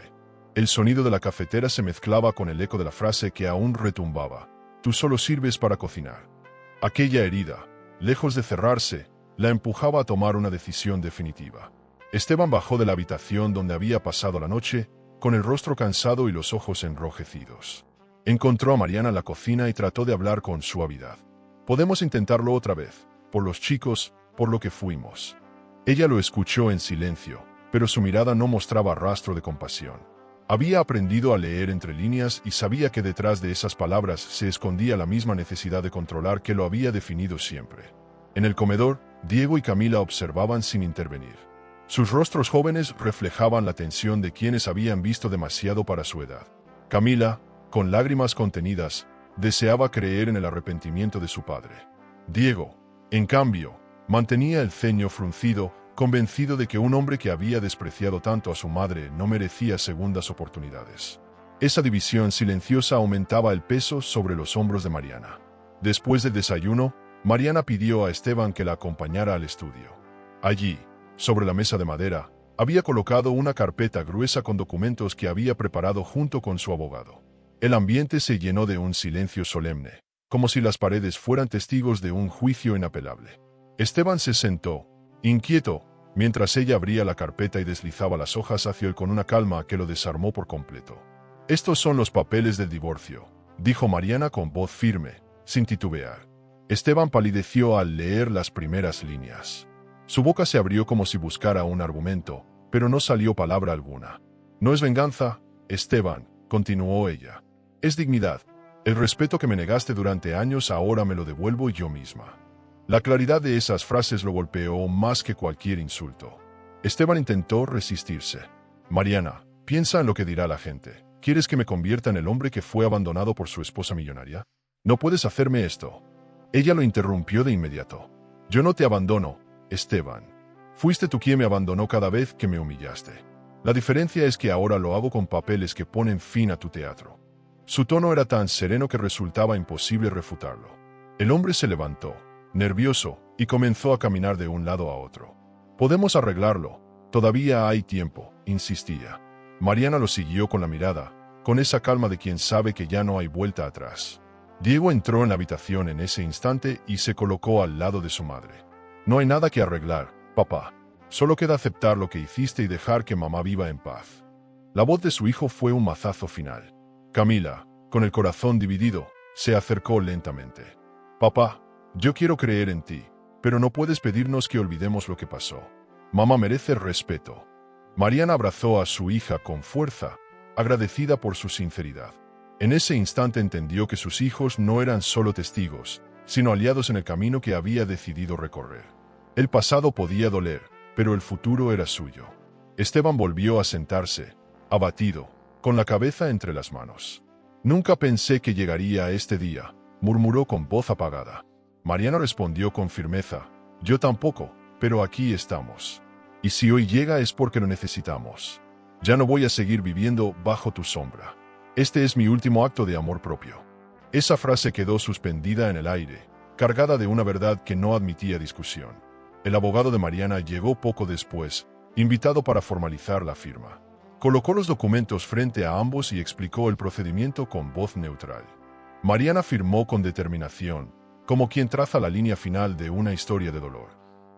El sonido de la cafetera se mezclaba con el eco de la frase que aún retumbaba. Tú solo sirves para cocinar. Aquella herida, lejos de cerrarse, la empujaba a tomar una decisión definitiva. Esteban bajó de la habitación donde había pasado la noche, con el rostro cansado y los ojos enrojecidos. Encontró a Mariana en la cocina y trató de hablar con suavidad. Podemos intentarlo otra vez, por los chicos, por lo que fuimos. Ella lo escuchó en silencio, pero su mirada no mostraba rastro de compasión. Había aprendido a leer entre líneas y sabía que detrás de esas palabras se escondía la misma necesidad de controlar que lo había definido siempre. En el comedor, Diego y Camila observaban sin intervenir. Sus rostros jóvenes reflejaban la tensión de quienes habían visto demasiado para su edad. Camila, con lágrimas contenidas, deseaba creer en el arrepentimiento de su padre. Diego, en cambio, mantenía el ceño fruncido, convencido de que un hombre que había despreciado tanto a su madre no merecía segundas oportunidades. Esa división silenciosa aumentaba el peso sobre los hombros de Mariana. Después del desayuno, Mariana pidió a Esteban que la acompañara al estudio. Allí, sobre la mesa de madera, había colocado una carpeta gruesa con documentos que había preparado junto con su abogado. El ambiente se llenó de un silencio solemne, como si las paredes fueran testigos de un juicio inapelable. Esteban se sentó, inquieto, mientras ella abría la carpeta y deslizaba las hojas hacia él con una calma que lo desarmó por completo. «Estos son los papeles del divorcio», dijo Mariana con voz firme, sin titubear. Esteban palideció al leer las primeras líneas. Su boca se abrió como si buscara un argumento, pero no salió palabra alguna. «No es venganza, Esteban», continuó ella. «Es dignidad. El respeto que me negaste durante años ahora me lo devuelvo yo misma». La claridad de esas frases lo golpeó más que cualquier insulto. Esteban intentó resistirse. «Mariana, piensa en lo que dirá la gente. ¿Quieres que me convierta en el hombre que fue abandonado por su esposa millonaria? No puedes hacerme esto». Ella lo interrumpió de inmediato. «Yo no te abandono, Esteban. Fuiste tú quien me abandonó cada vez que me humillaste. La diferencia es que ahora lo hago con papeles que ponen fin a tu teatro». Su tono era tan sereno que resultaba imposible refutarlo. El hombre se levantó, nervioso, y comenzó a caminar de un lado a otro. «Podemos arreglarlo. Todavía hay tiempo», insistía. Mariana lo siguió con la mirada, con esa calma de quien sabe que ya no hay vuelta atrás. Diego entró en la habitación en ese instante y se colocó al lado de su madre. «No hay nada que arreglar, papá. Solo queda aceptar lo que hiciste y dejar que mamá viva en paz». La voz de su hijo fue un mazazo final. Camila, con el corazón dividido, se acercó lentamente. «Papá, yo quiero creer en ti, pero no puedes pedirnos que olvidemos lo que pasó. Mamá merece respeto». Mariana abrazó a su hija con fuerza, agradecida por su sinceridad. En ese instante entendió que sus hijos no eran solo testigos, sino aliados en el camino que había decidido recorrer. El pasado podía doler, pero el futuro era suyo. Esteban volvió a sentarse, abatido, con la cabeza entre las manos. «Nunca pensé que llegaría a este día», murmuró con voz apagada. Mariana respondió con firmeza: «Yo tampoco, pero aquí estamos. Y si hoy llega es porque lo necesitamos. Ya no voy a seguir viviendo bajo tu sombra. Este es mi último acto de amor propio». Esa frase quedó suspendida en el aire, cargada de una verdad que no admitía discusión. El abogado de Mariana llegó poco después, invitado para formalizar la firma. Colocó los documentos frente a ambos y explicó el procedimiento con voz neutral. Mariana firmó con determinación, como quien traza la línea final de una historia de dolor.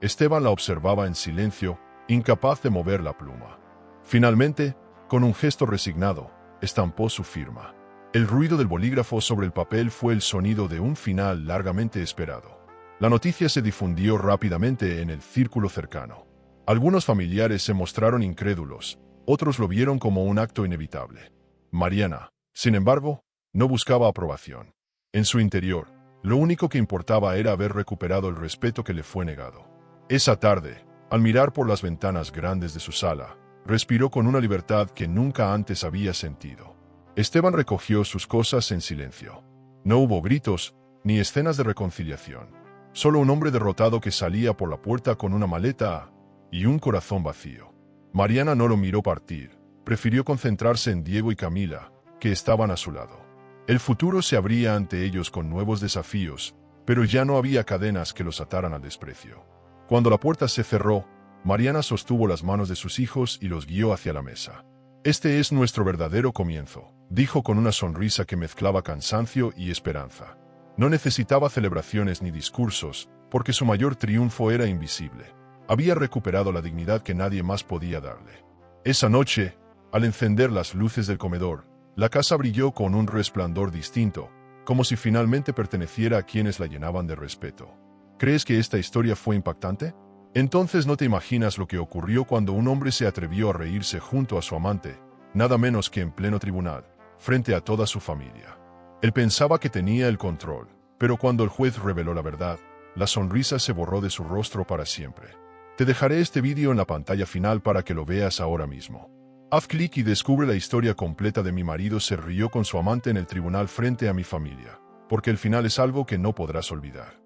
Esteban la observaba en silencio, incapaz de mover la pluma. Finalmente, con un gesto resignado, estampó su firma. El ruido del bolígrafo sobre el papel fue el sonido de un final largamente esperado. La noticia se difundió rápidamente en el círculo cercano. Algunos familiares se mostraron incrédulos, otros lo vieron como un acto inevitable. Mariana, sin embargo, no buscaba aprobación. En su interior, lo único que importaba era haber recuperado el respeto que le fue negado. Esa tarde, al mirar por las ventanas grandes de su sala, respiró con una libertad que nunca antes había sentido. Esteban recogió sus cosas en silencio. No hubo gritos, ni escenas de reconciliación. Solo un hombre derrotado que salía por la puerta con una maleta y un corazón vacío. Mariana no lo miró partir, prefirió concentrarse en Diego y Camila, que estaban a su lado. El futuro se abría ante ellos con nuevos desafíos, pero ya no había cadenas que los ataran al desprecio. Cuando la puerta se cerró, Mariana sostuvo las manos de sus hijos y los guió hacia la mesa. «Este es nuestro verdadero comienzo», dijo con una sonrisa que mezclaba cansancio y esperanza. No necesitaba celebraciones ni discursos, porque su mayor triunfo era invisible. Había recuperado la dignidad que nadie más podía darle. Esa noche, al encender las luces del comedor, la casa brilló con un resplandor distinto, como si finalmente perteneciera a quienes la llenaban de respeto. ¿Crees que esta historia fue impactante? Entonces no te imaginas lo que ocurrió cuando un hombre se atrevió a reírse junto a su amante, nada menos que en pleno tribunal, frente a toda su familia. Él pensaba que tenía el control, pero cuando el juez reveló la verdad, la sonrisa se borró de su rostro para siempre. Te dejaré este vídeo en la pantalla final para que lo veas ahora mismo. Haz clic y descubre la historia completa de mi marido se rió con su amante en el tribunal frente a mi familia, porque el final es algo que no podrás olvidar.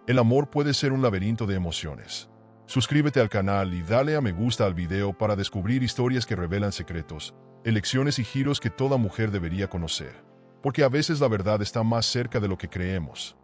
El amor puede ser un laberinto de emociones. Suscríbete al canal y dale a me gusta al video para descubrir historias que revelan secretos, elecciones y giros que toda mujer debería conocer. Porque a veces la verdad está más cerca de lo que creemos.